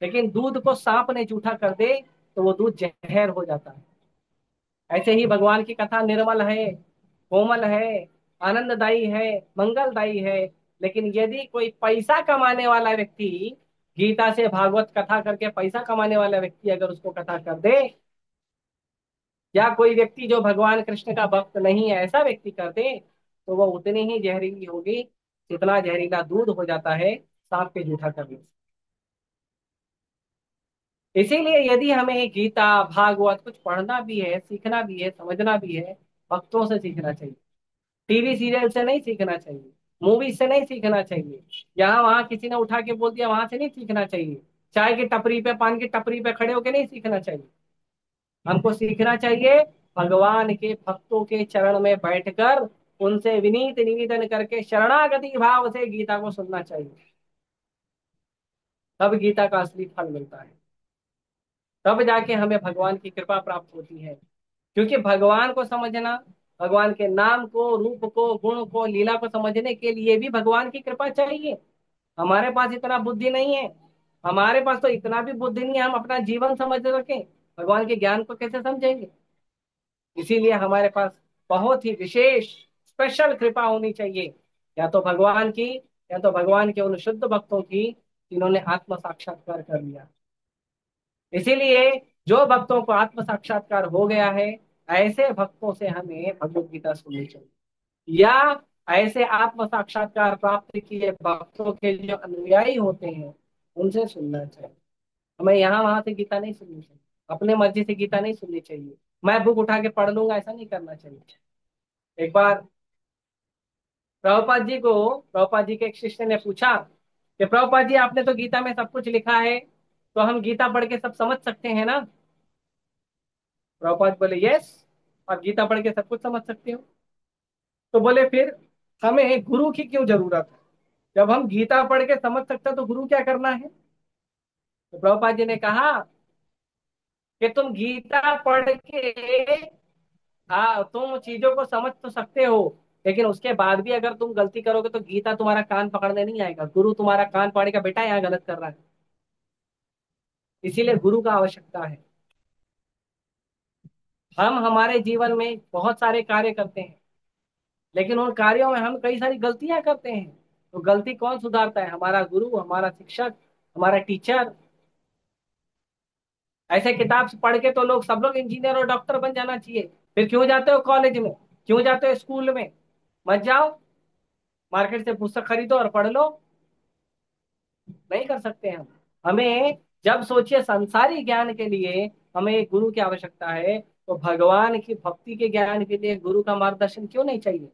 लेकिन दूध को सांप ने जूठा कर दे तो वो दूध जहर हो जाता है। ऐसे ही भगवान की कथा निर्मल है, कोमल है, आनंददायी है, मंगलदायी है। लेकिन यदि कोई पैसा कमाने वाला व्यक्ति गीता से भागवत कथा करके पैसा कमाने वाला व्यक्ति अगर उसको कथा कर दे, या कोई व्यक्ति जो भगवान कृष्ण का भक्त नहीं है ऐसा व्यक्ति कर दे, तो वो उतनी ही जहरीली होगी जितना जहरीला दूध हो जाता है सांप के जूठा करने से। इसीलिए यदि हमें गीता भागवत कुछ पढ़ना भी है, सीखना भी है, समझना भी है, भक्तों से सीखना चाहिए। टीवी सीरियल से नहीं सीखना चाहिए, मूवी से नहीं सीखना चाहिए, यहाँ वहां किसी ने उठा के बोल दिया वहां से नहीं सीखना चाहिए, चाय की टपरी पे, पान की टपरी पे खड़े होके नहीं सीखना चाहिए। हमको सीखना चाहिए भगवान के भक्तों के चरण में बैठकर, उनसे विनीत निवेदन करके शरणागति भाव से गीता को सुनना चाहिए। तब गीता का असली फल मिलता है, तब जाके हमें भगवान की कृपा प्राप्त होती है। क्योंकि भगवान को समझना, भगवान के नाम को, रूप को, गुण को, लीला को समझने के लिए भी भगवान की कृपा चाहिए। हमारे पास इतना बुद्धि नहीं है। हमारे पास तो इतना भी बुद्धि नहीं है हम अपना जीवन समझ सके, भगवान के ज्ञान को कैसे समझेंगे। इसीलिए हमारे पास बहुत ही विशेष स्पेशल कृपा होनी चाहिए, या तो भगवान की, या तो भगवान के उन शुद्ध भक्तों की जिन्होंने आत्म साक्षात्कार कर लिया। इसीलिए जो भक्तों को आत्म साक्षात्कार हो गया है, ऐसे भक्तों से हमें भगवत गीता सुननी चाहिए। या ऐसे आत्म साक्षात्कार प्राप्त किए भक्तों के जो अनुयायी होते हैं उनसे सुनना चाहिए। हमें यहाँ वहां से गीता नहीं सुननी चाहिए, अपने मर्जी से गीता नहीं सुननी चाहिए। मैं बुक उठा के पढ़ लूंगा ऐसा नहीं करना चाहिए। एक बार प्रभुपाद जी के एक शिष्य ने पूछा कि प्रभुपाद जी आपने तो गीता में सब कुछ लिखा है, तो हम गीता पढ़ के सब समझ सकते हैं ना? प्रभुपाद बोले यस, आप गीता पढ़ के सब कुछ समझ सकते हो। तो बोले फिर हमें गुरु की क्यों जरूरत है? जब हम गीता पढ़ के समझ सकते हैं तो गुरु क्या करना है? तो प्रभुपाद जी ने कहा कि तुम गीता पढ़ के, हाँ तुम चीजों को समझ तो सकते हो, लेकिन उसके बाद भी अगर तुम गलती करोगे तो गीता तुम्हारा कान पकड़ने नहीं आएगा, गुरु तुम्हारा कान पकड़ेगा, बेटा यहाँ गलत कर रहा है। इसीलिए गुरु का आवश्यकता है। हम हमारे जीवन में बहुत सारे कार्य करते हैं, लेकिन उन कार्यों में हम कई सारी गलतियां करते हैं। तो गलती कौन सुधारता है? हमारा गुरु, हमारा शिक्षक, हमारा टीचर। ऐसे किताब से पढ़ के तो लोग, सब लोग इंजीनियर और डॉक्टर बन जाना चाहिए। फिर क्यों जाते हो कॉलेज में, क्यों जाते हो स्कूल में? मत जाओ, मार्केट से पुस्तक खरीदो और पढ़ लो। नहीं कर सकते हम। हमें जब सोचिए संसारी ज्ञान के लिए हमें एक गुरु की आवश्यकता है, तो भगवान की भक्ति के ज्ञान के लिए गुरु का मार्गदर्शन क्यों नहीं चाहिए?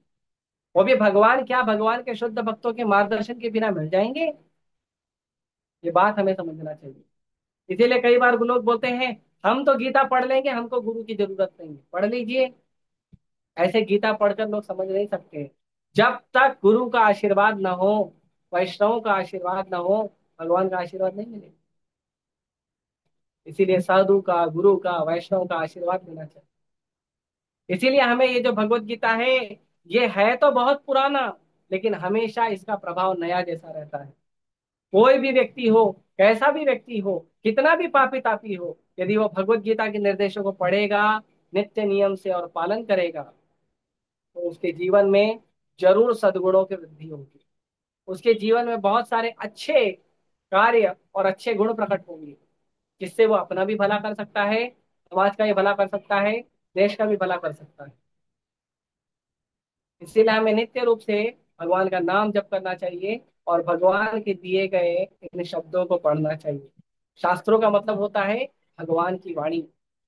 वो भी भगवान क्या, भगवान के शुद्ध भक्तों के मार्गदर्शन के बिना मिल जाएंगे? ये बात हमें समझना चाहिए। इसीलिए कई बार लोग बोलते हैं हम तो गीता पढ़ लेंगे, हमको गुरु की जरूरत नहीं है। पढ़ लीजिए, ऐसे गीता पढ़कर लोग समझ नहीं सकते। जब तक गुरु का आशीर्वाद ना हो, वैष्णव का आशीर्वाद ना हो, भगवान का आशीर्वाद नहीं मिलेगा। इसीलिए साधु का, गुरु का, वैष्णव का आशीर्वाद लेना चाहिए। इसीलिए हमें ये जो भगवत गीता है, ये है तो बहुत पुराना, लेकिन हमेशा इसका प्रभाव नया जैसा रहता है। कोई भी व्यक्ति हो, कैसा भी व्यक्ति हो, कितना भी पापी तापी हो, यदि वो भगवत गीता के निर्देशों को पढ़ेगा, नित्य नियम से और पालन करेगा, तो उसके जीवन में जरूर सद्गुणों की वृद्धि होगी। उसके जीवन में बहुत सारे अच्छे कार्य और अच्छे गुण प्रकट होंगे, जिससे वो अपना भी भला कर सकता है समाज का भी भला कर सकता है, देश का भी भला कर सकता है। इसीलिए हमें नित्य रूप से भगवान का नाम जप करना चाहिए और भगवान के दिए गए इन शब्दों को पढ़ना चाहिए। शास्त्रों का मतलब होता है भगवान की वाणी।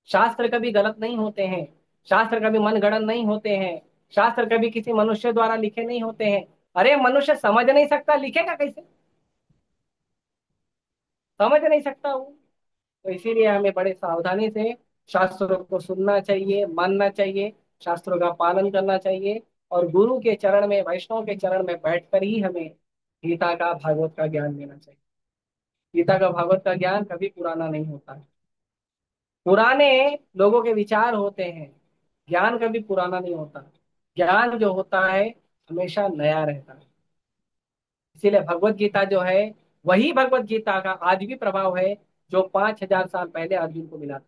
शास्त्र कभी गलत नहीं होते हैं, शास्त्र कभी मनगढ़ंत नहीं होते हैं, शास्त्र कभी किसी मनुष्य द्वारा लिखे नहीं होते हैं। अरे मनुष्य समझ नहीं सकता, लिखेगा कैसे? समझ नहीं सकता वो। तो इसीलिए हमें बड़े सावधानी से शास्त्रों को सुनना चाहिए, मानना चाहिए, शास्त्रों का पालन करना चाहिए। और गुरु के चरण में, वैष्णव के चरण में बैठकर ही हमें गीता का, भागवत का ज्ञान लेना चाहिए। गीता का, भागवत का ज्ञान कभी पुराना नहीं होता है। पुराने लोगों के विचार होते हैं, ज्ञान कभी पुराना नहीं होता। ज्ञान जो होता है हमेशा नया रहता है। इसीलिए भगवत गीता जो है, वही भगवत गीता का आज भी प्रभाव है जो 5,000 साल पहले अर्जुन को मिला था,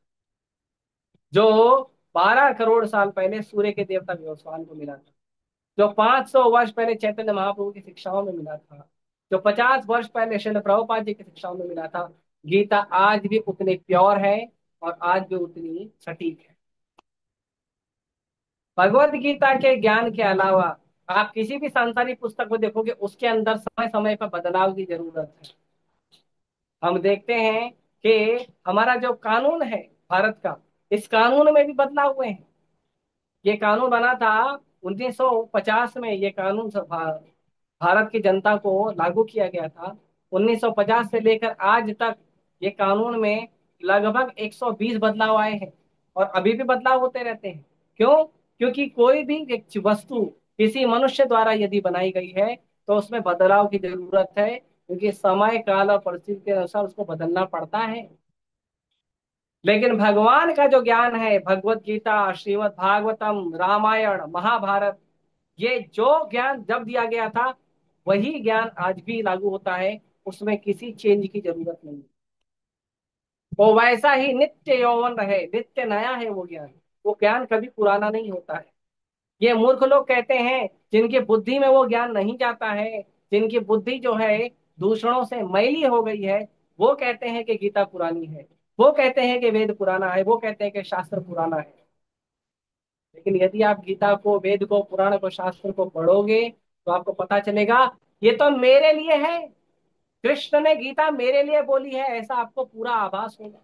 जो 12 करोड़ साल पहले सूर्य के देवता व्यवस्वान को मिला था, जो 500 वर्ष पहले चैतन्य महाप्रभु की शिक्षाओं में मिला था, जो 50 वर्ष पहले श्रील प्रभुपाद जी की शिक्षाओं में मिला था। गीता आज भी उतनी प्योर है और आज भी उतनी सटीक है। भगवत गीता के ज्ञान के अलावा आप किसी भी सांसारिक पुस्तक को देखोगे, उसके अंदर समय समय पर बदलाव की जरूरत है। हम देखते हैं कि हमारा जो कानून है भारत का, इस कानून में भी बदलाव हुए हैं। ये कानून बना था 1950 में। ये कानून भारत की जनता को लागू किया गया था 1950 से लेकर आज तक। ये कानून में लगभग 120 बदलाव आए हैं और अभी भी बदलाव होते रहते हैं। क्यों? क्योंकि कोई भी एक वस्तु किसी मनुष्य द्वारा यदि बनाई गई है तो उसमें बदलाव की जरूरत है, क्योंकि समय काल और परिस्थिति के अनुसार उसको बदलना पड़ता है। लेकिन भगवान का जो ज्ञान है, भगवत गीता, श्रीमद् भागवतम, रामायण, महाभारत, ये जो ज्ञान जब दिया गया था वही ज्ञान आज भी लागू होता है। उसमें किसी चेंज की जरूरत नहीं। वो वैसा ही नित्य यौवन रहे, नित्य नया है वो ज्ञान। वो ज्ञान कभी पुराना नहीं होता है। ये मूर्ख लोग कहते हैं, जिनकी बुद्धि में वो ज्ञान नहीं जाता है, जिनकी बुद्धि जो है दूषणों से मैली हो गई है, वो कहते हैं कि गीता पुरानी है, वो कहते हैं कि वेद पुराना है, वो कहते हैं कि शास्त्र पुराना है। लेकिन यदि आप गीता को, वेद को, पुराण को, शास्त्र को पढ़ोगे तो आपको पता चलेगा ये तो मेरे लिए है। कृष्ण ने गीता मेरे लिए बोली है, ऐसा आपको पूरा आभास होगा।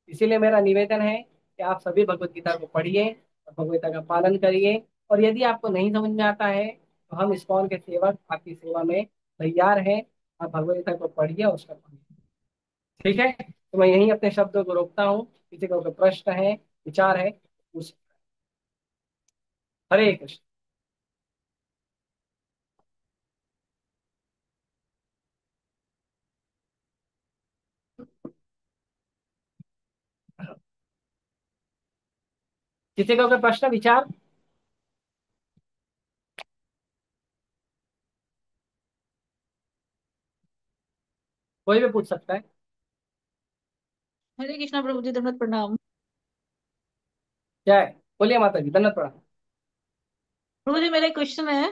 इसीलिए मेरा निवेदन है कि आप सभी भगवत गीता को पढ़िए और भगवत गीता का पालन करिए। और यदि आपको नहीं समझ में आता है तो हम इस्कॉन के सेवक आपकी सेवा में तैयार हैं। आप भगवत गीता को पढ़िए और उसका पालन। ठीक है, तो मैं यहीं अपने शब्दों को रोकता हूँ। किसी को कोई प्रश्न है, विचार है, पूछ। हरे कृष्ण। किसी का कोई प्रश्न, विचार? कोई भी पूछ सकता है। हरे कृष्णा प्रभु जी, दंडवत प्रणाम। क्या है? बोलिए माता जी, धन्यवाद पड़ा। प्रभु जी, मेरा एक क्वेश्चन है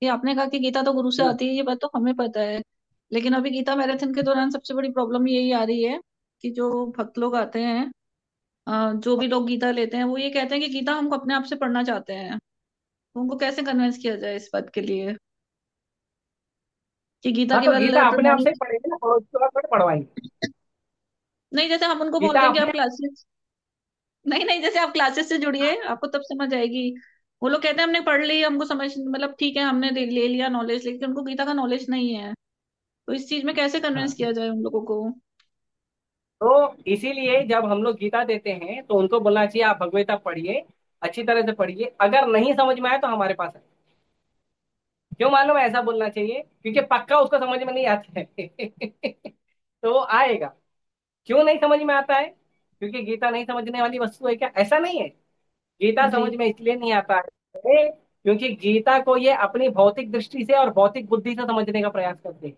कि आपने कहा कि गीता तो गुरु से हम्म। आती है, ये बात तो हमें पता है। लेकिन अभी गीता मैराथन के दौरान सबसे बड़ी प्रॉब्लम यही आ रही है कि जो भक्त लोग आते हैं, जो भी लोग गीता लेते हैं, वो ये कहते हैं कि गीता हम अपने आप से पढ़ना चाहते हैं। तो उनको कैसे कन्विंस किया जाए इस बात के लिए कि गीता हाँ, तो केवल गीता अपने आप प्रणाली। से ही पढ़ेंगे ना, और उसके बाद थोड़ी पढ़वाएंगे। नहीं, जैसे हम उनको गीता बोलते हैं कि आप अपने। क्लासेस, नहीं नहीं, जैसे आप क्लासेस से जुड़िए, आपको तब समझ आएगी। वो लोग कहते हैं हमने पढ़ ली, हमको समझ, मतलब ठीक है, हमने ले लिया नॉलेज, लेकिन उनको गीता का नॉलेज नहीं है। तो इस चीज में कैसे कन्विंस हाँ, किया जाए उन लोगों को? तो इसीलिए जब हम लोग गीता देते हैं तो उनको बोलना चाहिए आप भगवत गीता पढ़िए, अच्छी तरह से पढ़िए। अगर नहीं समझ में आए तो हमारे पास है। क्यों मालूम है ऐसा बोलना चाहिए? क्योंकि पक्का उसको समझ में नहीं आता है। तो वो आएगा। क्यों नहीं समझ में आता है? क्योंकि गीता नहीं समझने वाली वस्तु है क्या? ऐसा नहीं है। गीता जी। समझ में इसलिए नहीं आता है क्योंकि गीता को ये अपनी भौतिक दृष्टि से और भौतिक बुद्धि से समझने का प्रयास करते हैं।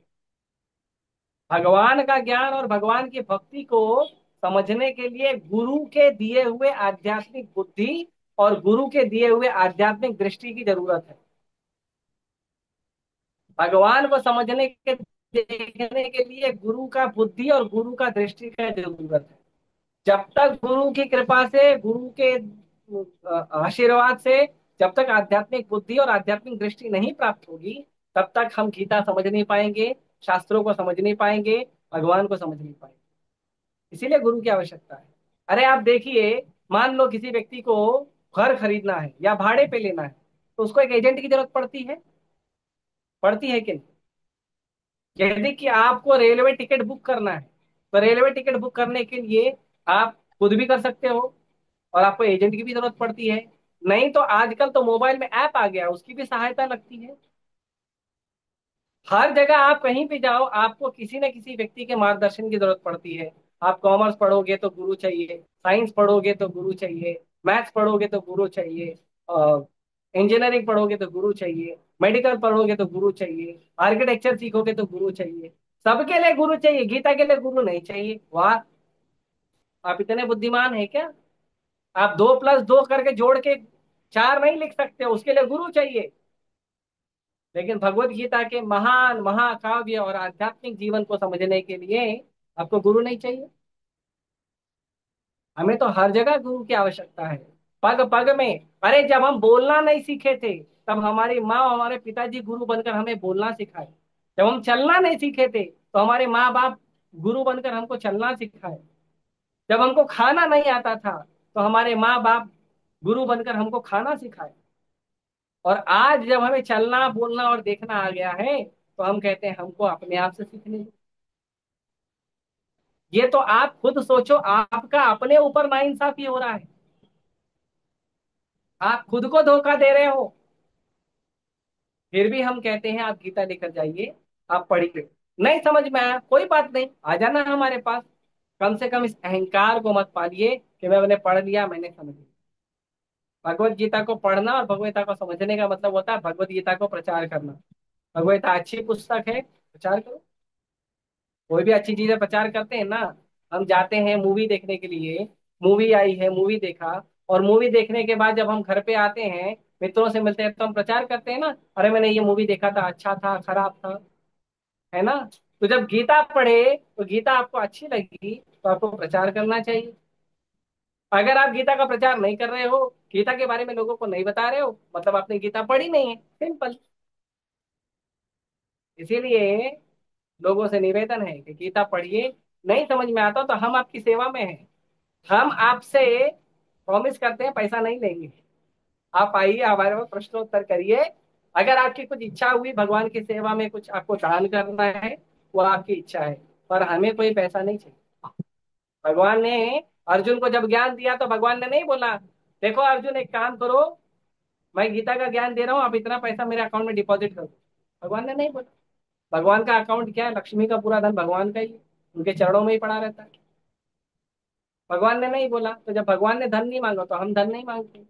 भगवान का ज्ञान और भगवान की भक्ति को समझने के लिए गुरु के दिए हुए आध्यात्मिक बुद्धि और गुरु के दिए हुए आध्यात्मिक दृष्टि की जरूरत है। भगवान को समझने के, देखने के लिए गुरु का बुद्धि और गुरु का दृष्टि का जरूरत है। जब तक गुरु की कृपा से, गुरु के आशीर्वाद से, जब तक आध्यात्मिक बुद्धि और आध्यात्मिक दृष्टि नहीं प्राप्त होगी, तब तक हम गीता समझ नहीं पाएंगे, शास्त्रों को समझ नहीं पाएंगे, भगवान को समझ नहीं पाएंगे। इसीलिए गुरु की आवश्यकता है। अरे आप देखिए, मान लो किसी व्यक्ति को घर खरीदना है या भाड़े पे लेना है, तो उसको एक एजेंट की जरूरत पड़ती है कि नहीं? यदि कि आपको रेलवे टिकट बुक करना है, तो रेलवे टिकट बुक करने के लिए आप खुद भी कर सकते हो, और आपको एजेंट की भी जरूरत पड़ती है। नहीं तो आजकल तो मोबाइल में ऐप आ गया, उसकी भी सहायता लगती है। हर जगह आप कहीं भी जाओ, आपको किसी न किसी व्यक्ति के मार्गदर्शन की जरूरत पड़ती है। आप कॉमर्स पढ़ोगे तो गुरु चाहिए, साइंस पढ़ोगे तो गुरु चाहिए, मैथ्स पढ़ोगे तो गुरु चाहिए, इंजीनियरिंग पढ़ोगे तो गुरु चाहिए, मेडिकल पढ़ोगे तो गुरु चाहिए, आर्किटेक्चर सीखोगे तो गुरु चाहिए। सबके लिए गुरु चाहिए, गीता के लिए गुरु नहीं चाहिए? वाह, आप इतने बुद्धिमान हैं क्या? आप 2+2 करके जोड़ के 4 नहीं लिख सकते, उसके लिए गुरु चाहिए। लेकिन भगवत गीता के महान महाकाव्य और आध्यात्मिक जीवन को समझने के लिए आपको गुरु नहीं चाहिए? हमें तो हर जगह गुरु की आवश्यकता है, पग पग में। अरे जब हम बोलना नहीं सीखे थे, तब हमारी माँ और हमारे पिताजी गुरु बनकर हमें बोलना सिखाए। जब हम चलना नहीं सीखे थे, तो हमारे माँ बाप गुरु बनकर हमको चलना सिखाए। जब हमको खाना नहीं आता था, तो हमारे माँ बाप गुरु बनकर हमको खाना सिखाए। और आज जब हमें चलना बोलना और देखना आ गया है, तो हम कहते हैं हमको अपने आप से सीखने दो। ये तो आप खुद सोचो, आपका अपने ऊपर नाइंसाफी हो रहा है। आप खुद को धोखा दे रहे हो। फिर भी हम कहते हैं आप गीता लेकर जाइए, आप पढ़िए। नहीं समझ में आया, कोई बात नहीं, आ जाना हमारे पास। कम से कम इस अहंकार को मत पालिए कि मैंने पढ़ लिया, मैंने समझ लिया। भगवत गीता को पढ़ना और भगवत गीता को समझने का मतलब होता है भगवत गीता को प्रचार करना। भगवत गीता अच्छी पुस्तक है, प्रचार करो। कोई भी अच्छी चीजें प्रचार करते हैं ना। हम जाते हैं मूवी देखने के लिए, मूवी आई है, मूवी देखा, और मूवी देखने के बाद जब हम घर पे आते हैं, मित्रों से मिलते हैं, तो हम प्रचार करते हैं ना, अरे मैंने ये मूवी देखा था, अच्छा था, खराब था, है ना? तो जब गीता पढ़े, तो गीता आपको अच्छी लगी, तो आपको प्रचार करना चाहिए। अगर आप गीता का प्रचार नहीं कर रहे हो, गीता के बारे में लोगों को नहीं बता रहे हो, मतलब आपने गीता पढ़ी नहीं है, सिंपल। इसीलिए लोगों से निवेदन है कि गीता पढ़िए। नहीं समझ में आता तो हम आपकी सेवा में हैं। हम आपसे प्रॉमिस करते हैं पैसा नहीं लेंगे। आप आइए, हमारे पास प्रश्नोत्तर करिए। अगर आपकी कुछ इच्छा हुई भगवान की सेवा में कुछ आपको दान करना है, वो आपकी इच्छा है, पर हमें कोई पैसा नहीं चाहिए। भगवान ने अर्जुन को जब ज्ञान दिया, तो भगवान ने नहीं बोला देखो अर्जुन एक काम करो, मैं गीता का ज्ञान दे रहा हूँ, आप इतना पैसा मेरे अकाउंट में डिपॉजिट करो। भगवान ने नहीं बोला। भगवान का अकाउंट क्या है? लक्ष्मी का पूरा धन भगवान का ही है, उनके चरणों में ही पड़ा रहता है। भगवान ने नहीं बोला, तो जब भगवान ने धन नहीं मांगा, तो हम धन नहीं मांगते।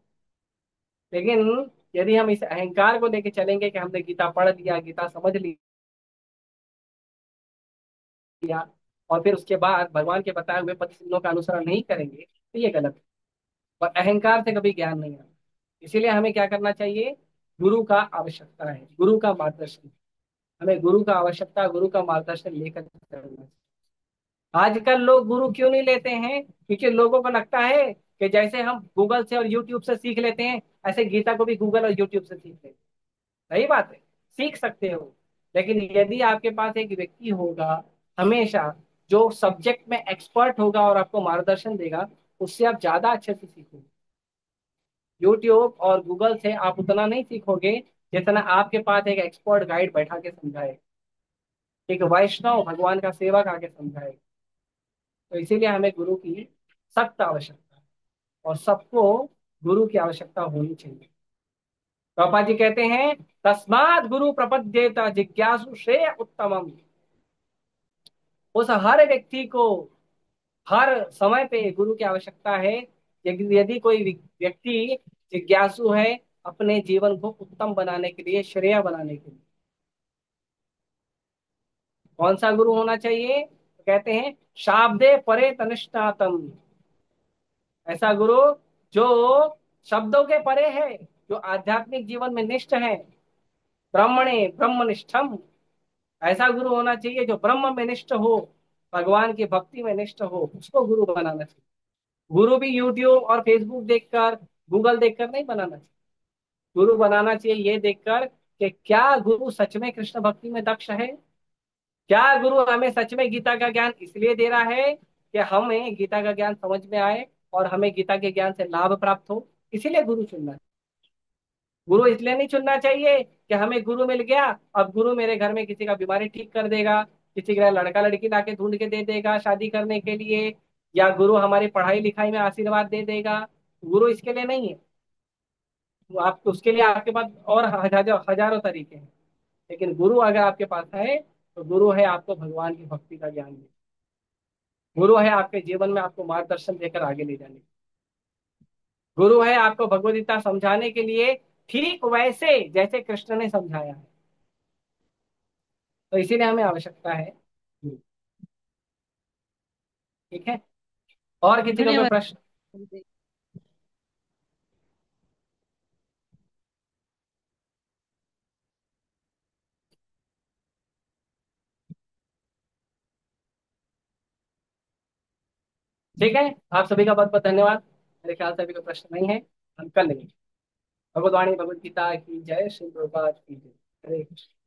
लेकिन यदि हम इस अहंकार को लेके चलेंगे कि हमने गीता पढ़ लिया, गीता समझ लिया, और फिर उसके बाद भगवान के बताए हुए पद चिन्हों का अनुसरण नहीं करेंगे, तो ये गलत है। और अहंकार से कभी ज्ञान नहीं आता। इसीलिए हमें क्या करना चाहिए? गुरु का आवश्यकता है, गुरु का मार्गदर्शन। हमें गुरु का आवश्यकता, गुरु का मार्गदर्शन लेकर चलना चाहिए। आजकल लोग गुरु क्यों नहीं लेते हैं? क्योंकि लोगों को लगता है कि जैसे हम गूगल से और यूट्यूब से सीख लेते हैं, ऐसे गीता को भी गूगल और यूट्यूब से सीख लेते हैं। सही बात है, सीख सकते हो। लेकिन यदि आपके पास एक व्यक्ति होगा हमेशा, जो सब्जेक्ट में एक्सपर्ट होगा और आपको मार्गदर्शन देगा, उससे आप ज्यादा अच्छे से सीखोगे। यूट्यूब और गूगल से आप उतना नहीं सीखोगे जितना आपके पास एक एक्सपर्ट गाइड बैठा के समझाए, एक वैष्णव भगवान का सेवक आके समझाए। तो इसीलिए हमें गुरु की सख्त आवश्यकता है, और सबको गुरु की आवश्यकता होनी चाहिए। पापा जी कहते हैं तस्माद गुरु प्रपद्येत जिज्ञासु श्रेय उत्तमम। उस हर व्यक्ति को हर समय पे गुरु की आवश्यकता है। यदि कोई व्यक्ति जिज्ञासु है, अपने जीवन को उत्तम बनाने के लिए, श्रेय बनाने के लिए। कौन सा गुरु होना चाहिए? तो कहते हैं शाब्दे परे तनिष्ठातम। ऐसा गुरु जो शब्दों के परे है, जो आध्यात्मिक जीवन में निष्ठ है। ब्रह्मणे ब्रह्मनिष्ठम। ऐसा गुरु होना चाहिए जो ब्रह्म में निष्ठ हो, भगवान की भक्ति में निष्ठ हो, उसको गुरु बनाना चाहिए। गुरु भी यूट्यूब और फेसबुक देखकर, गूगल देखकर नहीं बनाना चाहिए। गुरु बनाना चाहिए ये देखकर कि क्या गुरु सच में कृष्ण भक्ति में दक्ष है। क्या गुरु हमें सच में गीता का ज्ञान इसलिए दे रहा है कि हमें गीता का ज्ञान समझ में आए और हमें गीता के ज्ञान से लाभ प्राप्त हो, इसीलिए गुरु चुनना है। गुरु इसलिए नहीं चुनना चाहिए कि हमें गुरु मिल गया, अब गुरु मेरे घर में किसी का बीमारी ठीक कर देगा, किसी का लड़का लड़की लाके ढूंढ के दे देगा शादी करने के लिए, या गुरु हमारी पढ़ाई लिखाई में आशीर्वाद दे देगा। गुरु इसके लिए नहीं है। वो आप उसके लिए आपके पास और हजारों हजारों तरीके हैं, लेकिन गुरु अगर आपके पास है तो गुरु है आपको भगवान की भक्ति का ज्ञान दे। गुरु है आपके जीवन में आपको मार्गदर्शन देकर आगे ले जाने। गुरु है आपको भगवद गीता समझाने के लिए, ठीक वैसे जैसे कृष्ण ने समझाया है। तो इसीलिए हमें आवश्यकता है। ठीक है। और किसी का कोई धन्यवाद। प्रश्न? ठीक है। आप सभी का बहुत बहुत धन्यवाद। मेरे ख्याल से अभी कोई प्रश्न नहीं है। हम कल लेंगे। भगवत वाणी भगवत गीता की जय, श्री प्रभुपाद की जय। हरे कृष्ण।